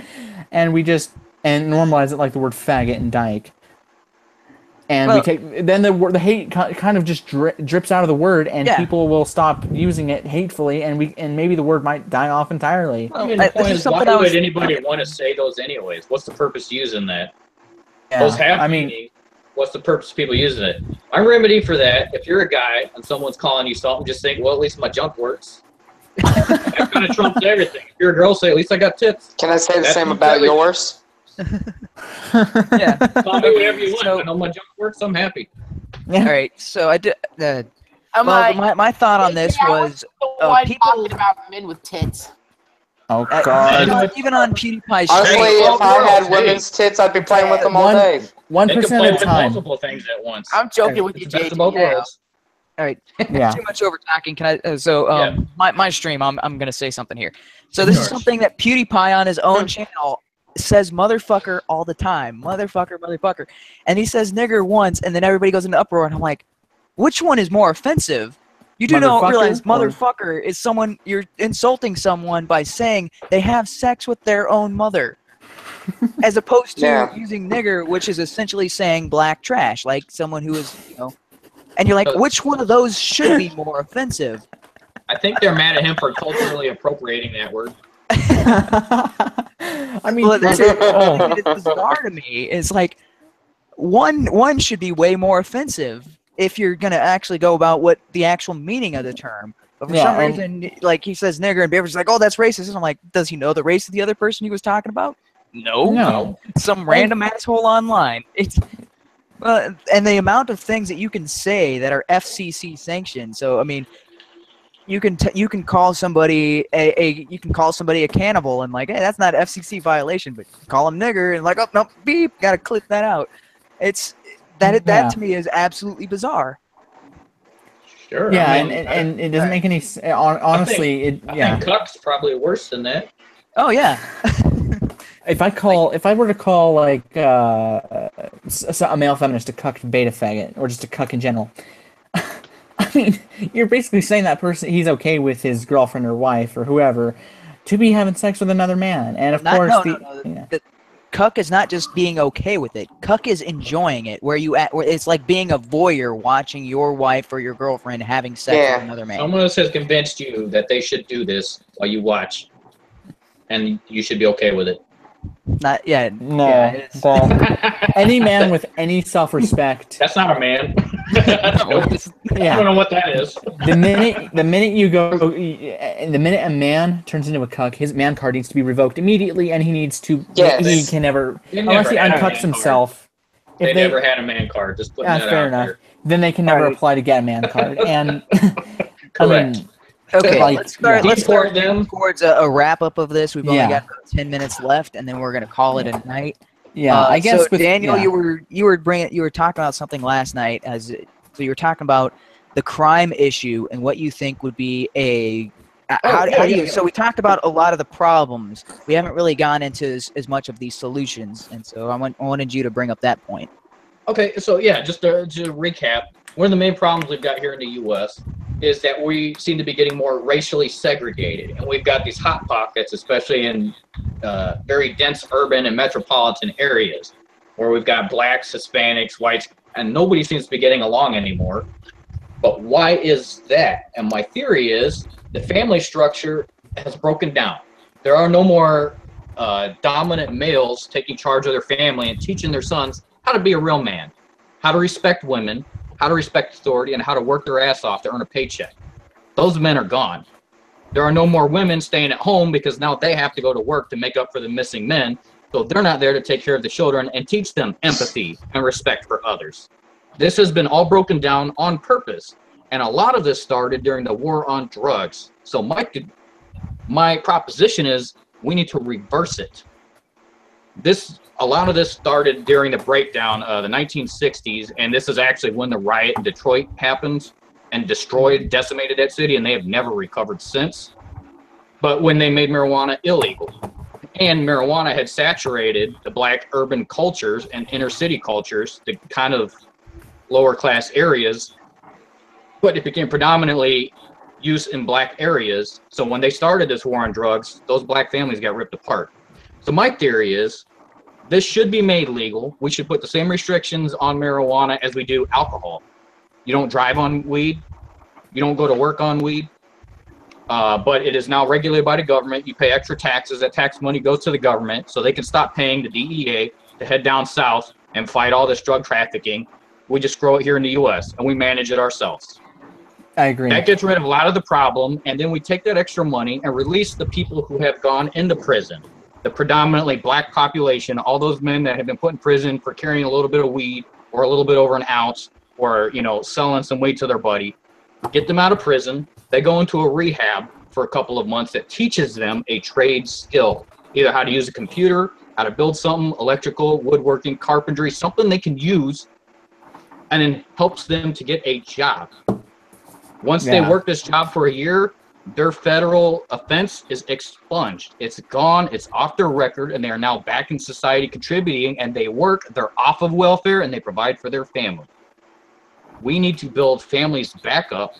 and we just normalize it like the word faggot and dyke, and then the hate kind of just drips out of the word, and people will stop using it hatefully, and maybe the word might die off entirely. Well, the point is, why would anybody want to say those anyways? What's the purpose of using that? Yeah, those have meaning. What's the purpose of people using it? My remedy for that, if you're a guy and someone's calling you something, just think, well, at least my junk works. That kind of trumps everything. If you're a girl, say, at least I got tits. Can I say the same about yours? Yeah. Call me whatever you want. I know my junk works, I'm happy. Yeah. All right, so I did. My thought on this was people talking about men with tits. Oh God! Even on PewDiePie's honestly, if I had women's tits, I'd be playing with them all day. 1% of the time. Multiple things at once. I'm joking with you, JD. All right. Yeah. Too much over talking. Can I? My stream. I'm gonna say something here. So this is something that PewDiePie on his own channel says motherfucker all the time. Motherfucker. And he says nigger once, and then everybody goes into uproar, and I'm like, which one is more offensive? You do not realize motherfucker is someone, you're insulting someone by saying they have sex with their own mother. As opposed to using nigger, which is essentially saying black trash, like someone who is, and you're like, which one of those should be more offensive? I think they're mad at him for culturally appropriating that word. I mean, it's bizarre to me. It's like one should be way more offensive if you're gonna actually go about what the actual meaning of the term. But for some reason, like he says nigger, and Beaver's like, "Oh, that's racist." And I'm like, does he know the race of the other person he was talking about? No. Some random asshole online. It's and the amount of things that you can say that are FCC sanctioned. So I mean, you can call somebody a cannibal and like, hey, that's not an FCC violation, but call him nigger and like, oh no, beep, gotta clip that out. It's that to me is absolutely bizarre. Sure. Yeah, I mean, and it doesn't make any honestly. I think cuck's probably worse than that. Oh yeah. If I were to call like a male feminist a cuck beta faggot or just a cuck in general, I mean, you're basically saying that person, he's okay with his girlfriend or wife or whoever to be having sex with another man, and of course the cuck is not just being okay with it. Cuck is enjoying it. Where it's like being a voyeur watching your wife or your girlfriend having sex with another man. Someone else has convinced you that they should do this while you watch, and you should be okay with it. Not yet. No. Yeah, any man with any self-respect. That's not a man. I don't know what that is. The minute you go, the minute a man turns into a cuck, his man card needs to be revoked immediately, and he needs to. Yes. He can never, unless he uncucks himself. They never had a man card. Just putting that out fair enough. there. Then they can never apply to get a man card, and correct. I mean, okay, let's start them towards a wrap-up of this. We've only got about 10 minutes left, and then we're going to call it a night. Yeah, I guess. So with Daniel, you were talking about something last night. So you were talking about the crime issue and what you think would be a. So we talked about a lot of the problems. We haven't really gone into as much of these solutions, and so I wanted you to bring up that point. Okay, so yeah, just to recap, one of the main problems we've got here in the U.S. is that we seem to be getting more racially segregated, and we've got these hot pockets, especially in very dense urban and metropolitan areas, where we've got blacks, Hispanics, whites, and nobody seems to be getting along anymore. But why is that? And my theory is the family structure has broken down. There are no more dominant males taking charge of their family and teaching their sons how to be a real man, how to respect women, how to respect authority, and how to work their ass off to earn a paycheck. Those men are gone. There are no more women staying at home because now they have to go to work to make up for the missing men. So they're not there to take care of the children and teach them empathy and respect for others. This has been all broken down on purpose. And a lot of this started during the war on drugs. So my proposition is we need to reverse it. A lot of this started during the breakdown of the 1960s, and this is actually when the riot in Detroit happened and decimated that city, and they have never recovered since. But when they made marijuana illegal, and marijuana had saturated the black urban cultures and inner city cultures, the kind of lower class areas, but it became predominantly used in black areas. So when they started this war on drugs, those black families got ripped apart. So my theory is this should be made legal. We should put the same restrictions on marijuana as we do alcohol. You don't drive on weed. You don't go to work on weed. But it is now regulated by the government. You pay extra taxes. That tax money goes to the government so they can stop paying the DEA to head down south and fight all this drug trafficking. We just grow it here in the U.S. and we manage it ourselves. I agree. That gets rid of a lot of the problem, and then we take that extra money and release the people who have gone into prison, the predominantly black population, all those men that have been put in prison for carrying a little bit of weed or a little bit over an ounce or, selling some weed to their buddy. Get them out of prison. They go into a rehab for a couple of months that teaches them a trade skill, either how to use a computer, how to build something, electrical, woodworking, carpentry, something they can use, and then helps them to get a job. Once they work this job for a year, their federal offense is expunged. It's gone. It's off their record, and they are now back in society contributing, and they work. They're off of welfare, and they provide for their family. We need to build families back up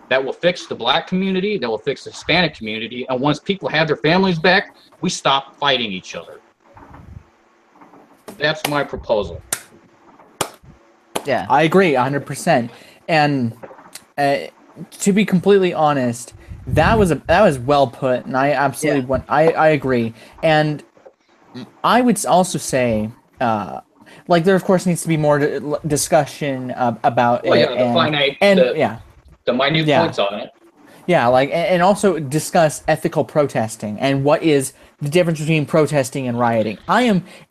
that will fix the black community, that will fix the Hispanic community, and once people have their families back, we stop fighting each other. That's my proposal. Yeah, I agree 100%. And to be completely honest, that was well put, and I absolutely I agree. And I would also say, there of course needs to be more discussion about it. The minute points on it. Yeah, and also discuss ethical protesting and what is the difference between protesting and rioting.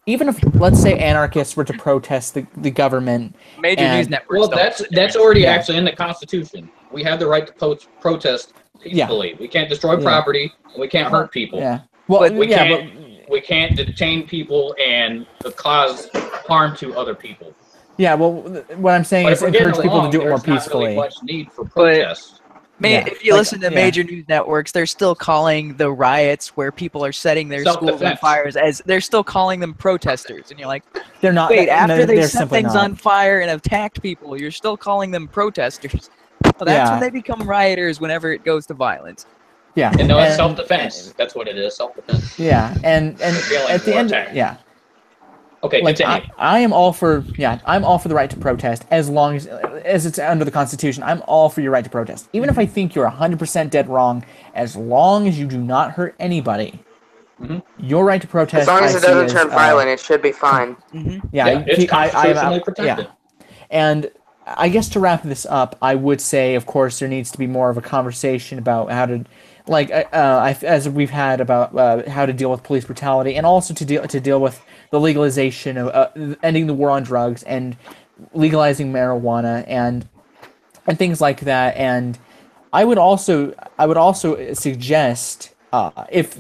Even if, let's say, anarchists were to protest the government. Major news networks. Well, that's already actually in the Constitution. We have the right to protest peacefully. We can't destroy property. And we can't hurt people. Yeah. Well, we can't detain people and cause harm to other people. Yeah. Well, what I'm saying is encourage people to do it more peacefully. There's not really much need for protests. If you listen to major news networks, they're still calling the riots where people are setting their schools on fires they're still calling them protesters, and you're like, they're not. Wait, after they set things on fire and attacked people, you're still calling them protesters. So that's when they become rioters. Whenever it goes to violence. Yeah, and no, it's self-defense. That's what it is, self-defense. Yeah, and at the end, Okay, I'm all for the right to protest as long as it's under the Constitution. I'm all for your right to protest, even if I think you're 100% dead wrong. As long as you do not hurt anybody, your right to protest. As long as it doesn't turn violent, it should be fine. Yeah, it's constitutionally protected. And I guess to wrap this up, I would say, of course, there needs to be more of a conversation about how to, as we've had about how to deal with police brutality, and also to deal with the legalization of ending the war on drugs and legalizing marijuana and things like that. And I would also suggest if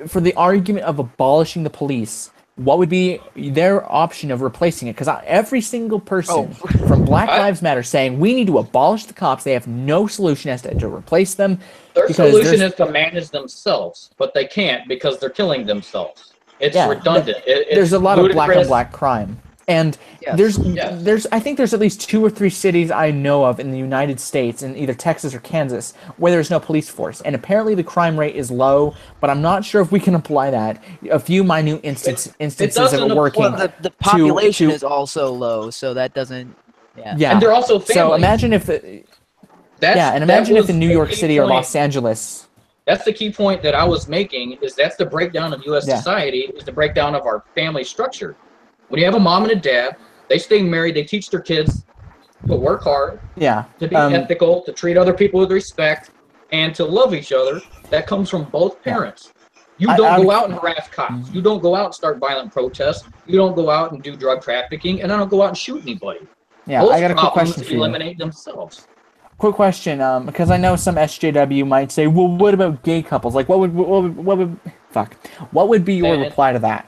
for the argument of abolishing the police, what would be their option of replacing it? Because every single person from Black Lives Matter saying we need to abolish the cops, they have no solution as to replace them. Their solution is to manage themselves, but they can't because they're killing themselves. It's redundant. There's a lot of black on black crime. And there's I think there's at least 2 or 3 cities I know of in the United States, in either Texas or Kansas, where there's no police force. And apparently the crime rate is low, but I'm not sure if we can apply that. A few minute instances of it working. The population is also low, so that doesn't. Yeah. And they're also families. So imagine if imagine if in New York City or Los Angeles. That's the key point that I was making, is that's the breakdown of U.S. society, is the breakdown of our family structure. When you have a mom and a dad, they stay married, they teach their kids to work hard, to be ethical, to treat other people with respect, and to love each other. That comes from both parents. You don't go out and harass cops. You don't go out and start violent protests. You don't go out and do drug trafficking, and I don't go out and shoot anybody. Yeah, Those I got a quick question for you. Eliminate themselves. Quick question, because I know some SJW might say, well, what about gay couples? Like, what would be your reply to that?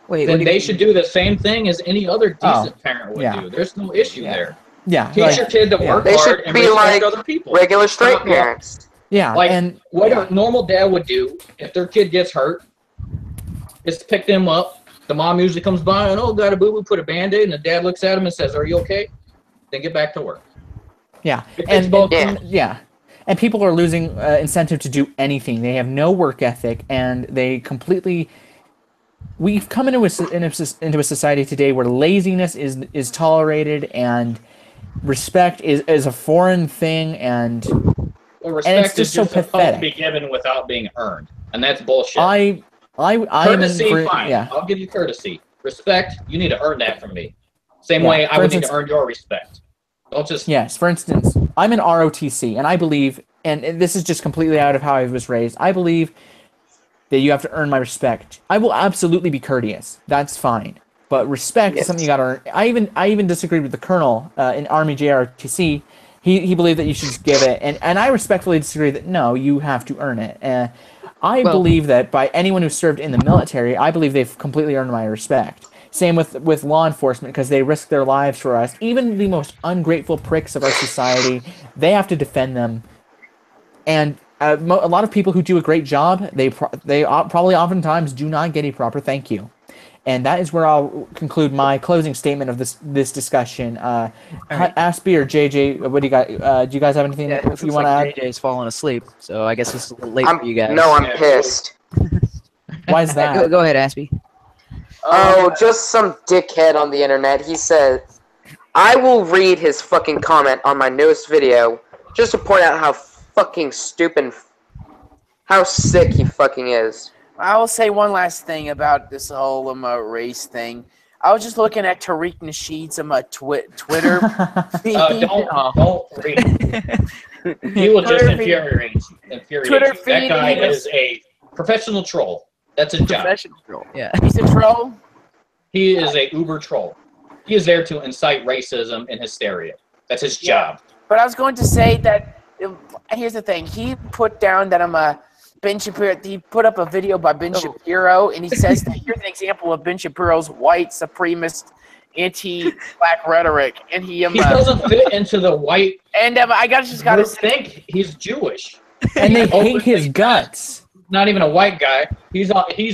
Wait, then they should do the same thing as any other decent parent would do. There's no issue there. Yeah. Teach your kid to work hard and respect other people. Regular straight parents. Yeah. Like, what a normal dad would do if their kid gets hurt is to pick them up. The mom usually comes by and, oh, got a boo-boo, put a Band-Aid, and the dad looks at him and says, are you okay? Then get back to work. Yeah. And people are losing incentive to do anything. They have no work ethic, and they completely... We've come into a society today where laziness is tolerated, and respect is a foreign thing, and respect it's just so pathetic. To be given without being earned, and that's bullshit. Courtesy, fine. Yeah. I'll give you courtesy. Respect, you need to earn that from me. Same way I would need to earn your respect. Don't just... Yes, for instance, I'm an ROTC, and I believe, and this is just completely out of how I was raised, I believe that you have to earn my respect. I will absolutely be courteous. That's fine. But respect is something you gotta earn. I even disagreed with the colonel in Army JROTC. He believed that you should just give it, and I respectfully disagree that no, you have to earn it. I believe that by anyone who served in the military, I believe they've completely earned my respect. Same with law enforcement, because they risk their lives for us. Even the most ungrateful pricks of our society, they have to defend them. And a lot of people who do a great job, they probably oftentimes do not get a proper thank you. And that is where I'll conclude my closing statement of this discussion. Aspie or JJ, what do you got? Do you guys have anything you want to add? JJ's falling asleep, so I guess it's a little late for you guys. No, I'm pissed. Why is that? Go ahead, Aspie. Oh, just some dickhead on the internet. He said, I will read his fucking comment on my newest video just to point out how fucking stupid, how sick he fucking is. I will say one last thing about this whole race thing. I was just looking at Tariq Nasheed's Twitter feed. Don't read. He will just infuriate you. Twitter feed. That guy is a professional troll. That's his job. Professional troll. Yeah. He's a troll. He is a uber troll. He is there to incite racism and hysteria. That's his job. But I was going to say that here's the thing. He put down that Ben Shapiro. He put up a video by Ben Shapiro, and he says that here's an example of Ben Shapiro's white supremacist, anti-black rhetoric, and he doesn't fit into the white. And I just gotta think he's Jewish, and they hate his guts. Not even a white guy. He's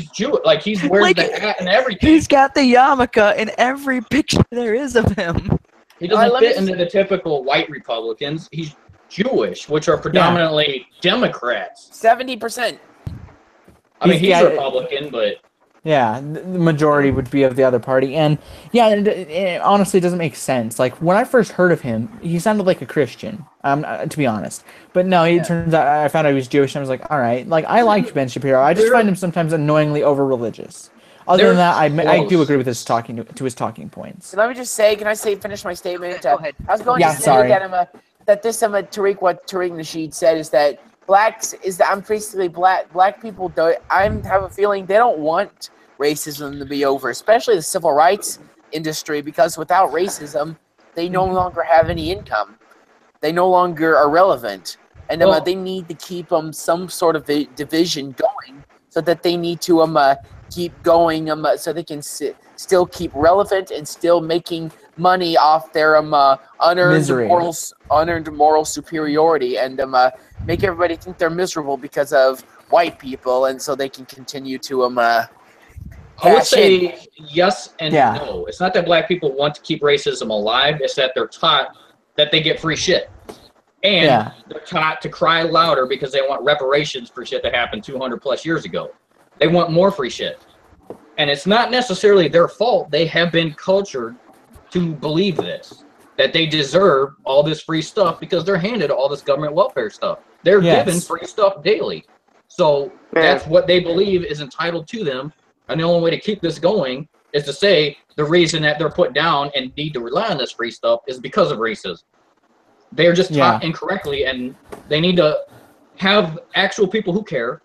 Jewish. Like he wears the hat and everything. He's got the yarmulke in every picture there is of him. He doesn't fit into the typical white Republicans. He's Jewish, which are predominantly Democrats. 70%. I mean, he's a Republican, but... Yeah, the majority would be of the other party. And, yeah, it honestly doesn't make sense. Like, when I first heard of him, he sounded like a Christian, to be honest. But no, it turns out I found out he was Jewish, and I was like, all right. Like, I liked Ben Shapiro. I just find him sometimes annoyingly over-religious. Other than that, I do agree with his talking points. Let me just say, can I finish my statement? Go ahead. I was going to say that this Tariq Nasheed said is that I'm basically black people I have a feeling they don't want racism to be over, especially the civil rights industry, because without racism, they no longer have any income. They no longer are relevant, and they need to keep some sort of division going, so that they need to keep going, so they can still keep relevant and still making money off their unearned moral superiority, and make everybody think they're miserable because of white people, and so they can continue to I would say yes and no. It's not that black people want to keep racism alive. It's that they're taught that they get free shit. And they're taught to cry louder because they want reparations for shit that happened 200 plus years ago. They want more free shit. And it's not necessarily their fault. They have been cultured to believe this, that they deserve all this free stuff because they're handed all this government welfare stuff. They're given free stuff daily. So that's what they believe is entitled to them. And the only way to keep this going is to say the reason that they're put down and need to rely on this free stuff is because of racism. They're just taught incorrectly, and they need to have actual people who care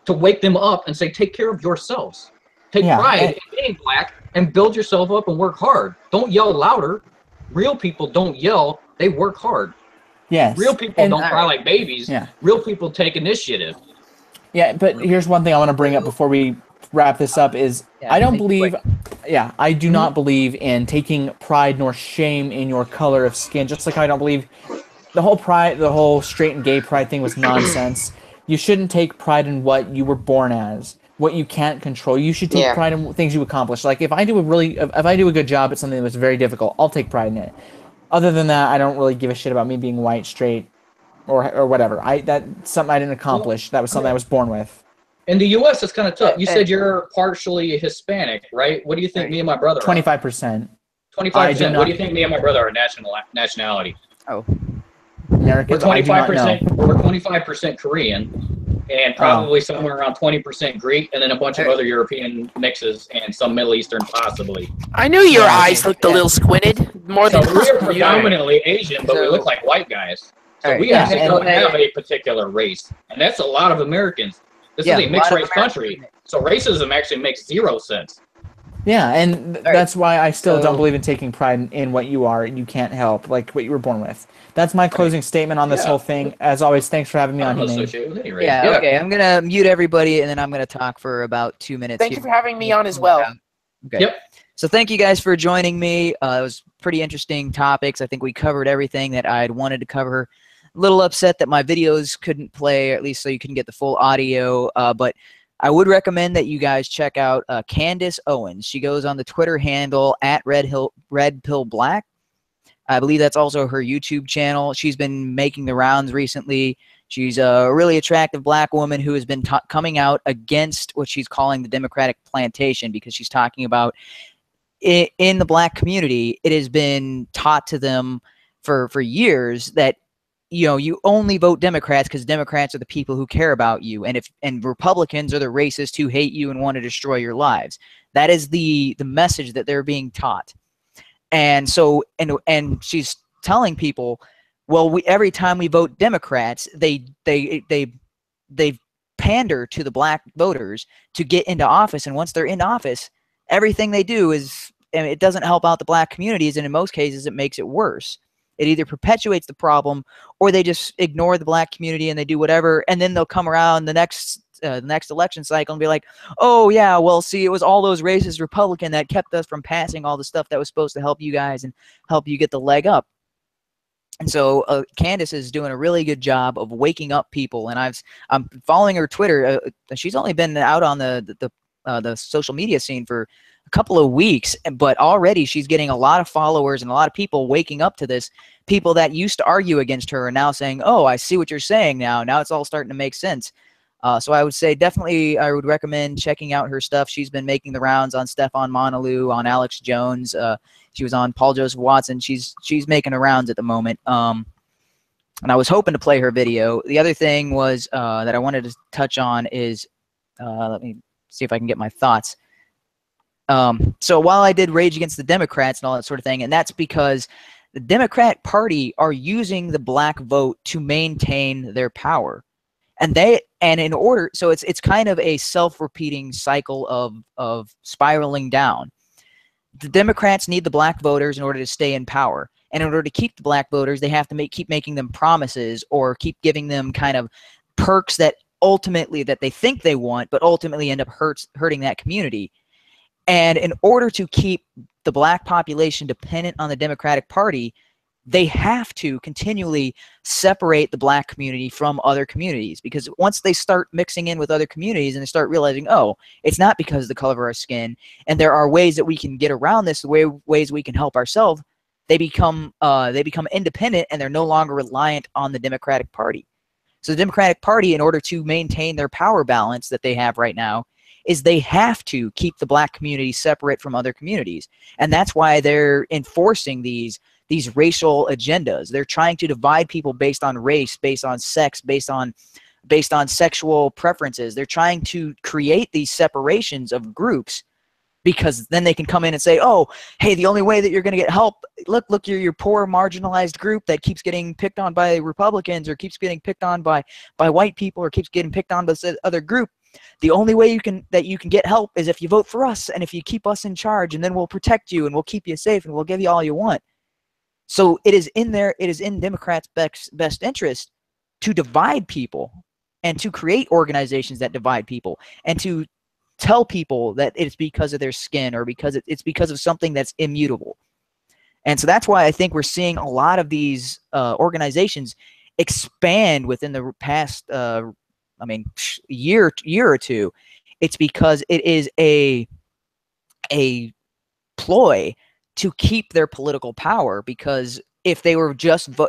to wake them up and say, take care of yourselves. Take pride in being black and build yourself up and work hard. Don't yell louder. Real people don't yell. They work hard. Yes. Real people don't cry like babies. Yeah. Real people take initiative. Yeah, but here's one thing I want to bring up before we wrap this up is I don't believe, I do not believe in taking pride nor shame in your color of skin, just like I don't believe the whole straight and gay pride thing was nonsense. You shouldn't take pride in what you were born as, what you can't control. You should take pride in things you accomplish. Like if I do a good job at something that was very difficult, I'll take pride in it. Other than that, I don't really give a shit about me being white, straight, or whatever. That's something I didn't accomplish. That was something I was born with. In the U.S., it's kind of tough. You said you're partially Hispanic, right? What do you think me and my brother are? 25%. 25%. What do you think me and my brother are nationality? Oh. American. We're 25%. We're 25% Korean, and probably somewhere around 20% Greek, and then a bunch of other European mixes and some Middle Eastern possibly. I knew your eyes looked a little squinted. More so than we're predominantly Asian, but we look like white guys. So we actually don't have a particular race, and that's a lot of Americans. This is a mixed race country, so racism actually makes 0 sense. Yeah, and that's why I still don't believe in taking pride in what you are and you can't help, like what you were born with. That's my closing statement on this whole thing. As always, thanks for having me on, HUMANe. Okay, I'm going to mute everybody, and then I'm going to talk for about 2 minutes. Thank you for having me on as well. Okay. Yep. So thank you guys for joining me. It was pretty interesting topics. I think we covered everything that I'd wanted to cover. A little upset that my videos couldn't play, or at least so you can get the full audio, but I would recommend that you guys check out Candice Owens. She goes on the Twitter handle @RedPillBlack. I believe that's also her YouTube channel. She's been making the rounds recently. She's a really attractive black woman who has been coming out against what she's calling the Democratic plantation, because she's talking about in the black community, it has been taught to them for years that you only vote Democrats because Democrats are the people who care about you, and Republicans are the racists who hate you and want to destroy your lives. That is the message that they're being taught. And so and she's telling people, well, every time we vote Democrats, they pander to the black voters to get into office, and once they're in office, everything they do is, and it doesn't help out the black communities, and in most cases it makes it worse. It either perpetuates the problem, or they just ignore the black community and they do whatever, and then they'll come around the next election cycle and be like, oh yeah, well, see, it was all those racist Republicans that kept us from passing all the stuff that was supposed to help you guys and help you get the leg up. And so Candice is doing a really good job of waking up people, and I'm following her Twitter. She's only been out on the social media scene for a couple of weeks, but already she's getting a lot of followers and a lot of people waking up to this. People that used to argue against her are now saying, oh, I see what you're saying now. Now it's all starting to make sense. So I would say definitely I would recommend checking out her stuff. She's been making the rounds on Stefan Monalou, on Alex Jones. She was on Paul Joseph Watson. She's making the rounds at the moment. And I was hoping to play her video. The other thing was that I wanted to touch on is, let me see if I can get my thoughts. So while I did rage against the Democrats and all that sort of thing, and that's because the Democratic Party are using the black vote to maintain their power. And in order, so it's kind of a self-repeating cycle of spiraling down. The Democrats need the black voters in order to stay in power. And in order to keep the black voters, they have to keep making them promises, or keep giving them kind of perks that ultimately that they think they want, but ultimately end up hurting that community. And in order to keep the black population dependent on the Democratic Party, they have to continually separate the black community from other communities, because once they start mixing in with other communities and they start realizing, oh, it's not because of the color of our skin, and there are ways that we can get around this, ways we can help ourselves, they become independent, and they're no longer reliant on the Democratic Party. So the Democratic Party, in order to maintain their power balance that they have right now, is they have to keep the black community separate from other communities. And that's why they're enforcing these racial agendas. They're trying to divide people based on race, based on sex, based on sexual preferences. They're trying to create these separations of groups, because then they can come in and say, oh, hey, the only way that you're going to get help, look, you're your poor marginalized group that keeps getting picked on by Republicans, or keeps getting picked on by white people, or keeps getting picked on by this other group. The only way you can get help is if you vote for us, and if you keep us in charge, and then we'll protect you, and we'll keep you safe, and we'll give you all you want. So it is in Democrats' best interest to divide people, and to create organizations that divide people, and to tell people that it's because of their skin, or because it's because of something that's immutable. And so that's why I think we're seeing a lot of these organizations expand within the past, year or two. It's because it is a ploy to keep their political power, because if they were just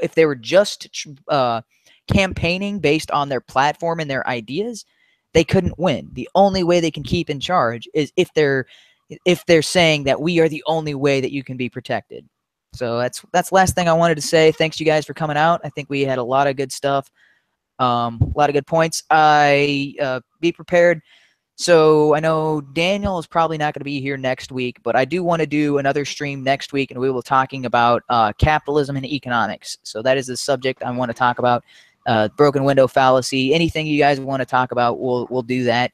campaigning based on their platform and their ideas, they couldn't win. The only way they can keep in charge is if they're saying that we are the only way that you can be protected. So that's the last thing I wanted to say. Thanks you guys for coming out. I think we had a lot of good stuff, a lot of good points. Be prepared. So I know Daniel is probably not going to be here next week, but I do want to do another stream next week, and we will be talking about capitalism and economics. So that is the subject I want to talk about. Broken window fallacy, anything you guys want to talk about, we'll do that.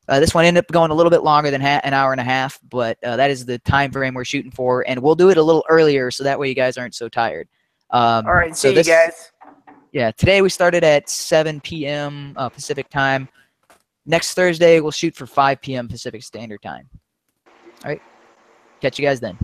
This one ended up going a little bit longer than an hour and a half, but that is the time frame we're shooting for, and we'll do it a little earlier so that way you guys aren't so tired. All right, see you guys. Yeah, today we started at 7 p.m. Pacific time. Next Thursday we'll shoot for 5 p.m. Pacific Standard Time. All right, catch you guys then.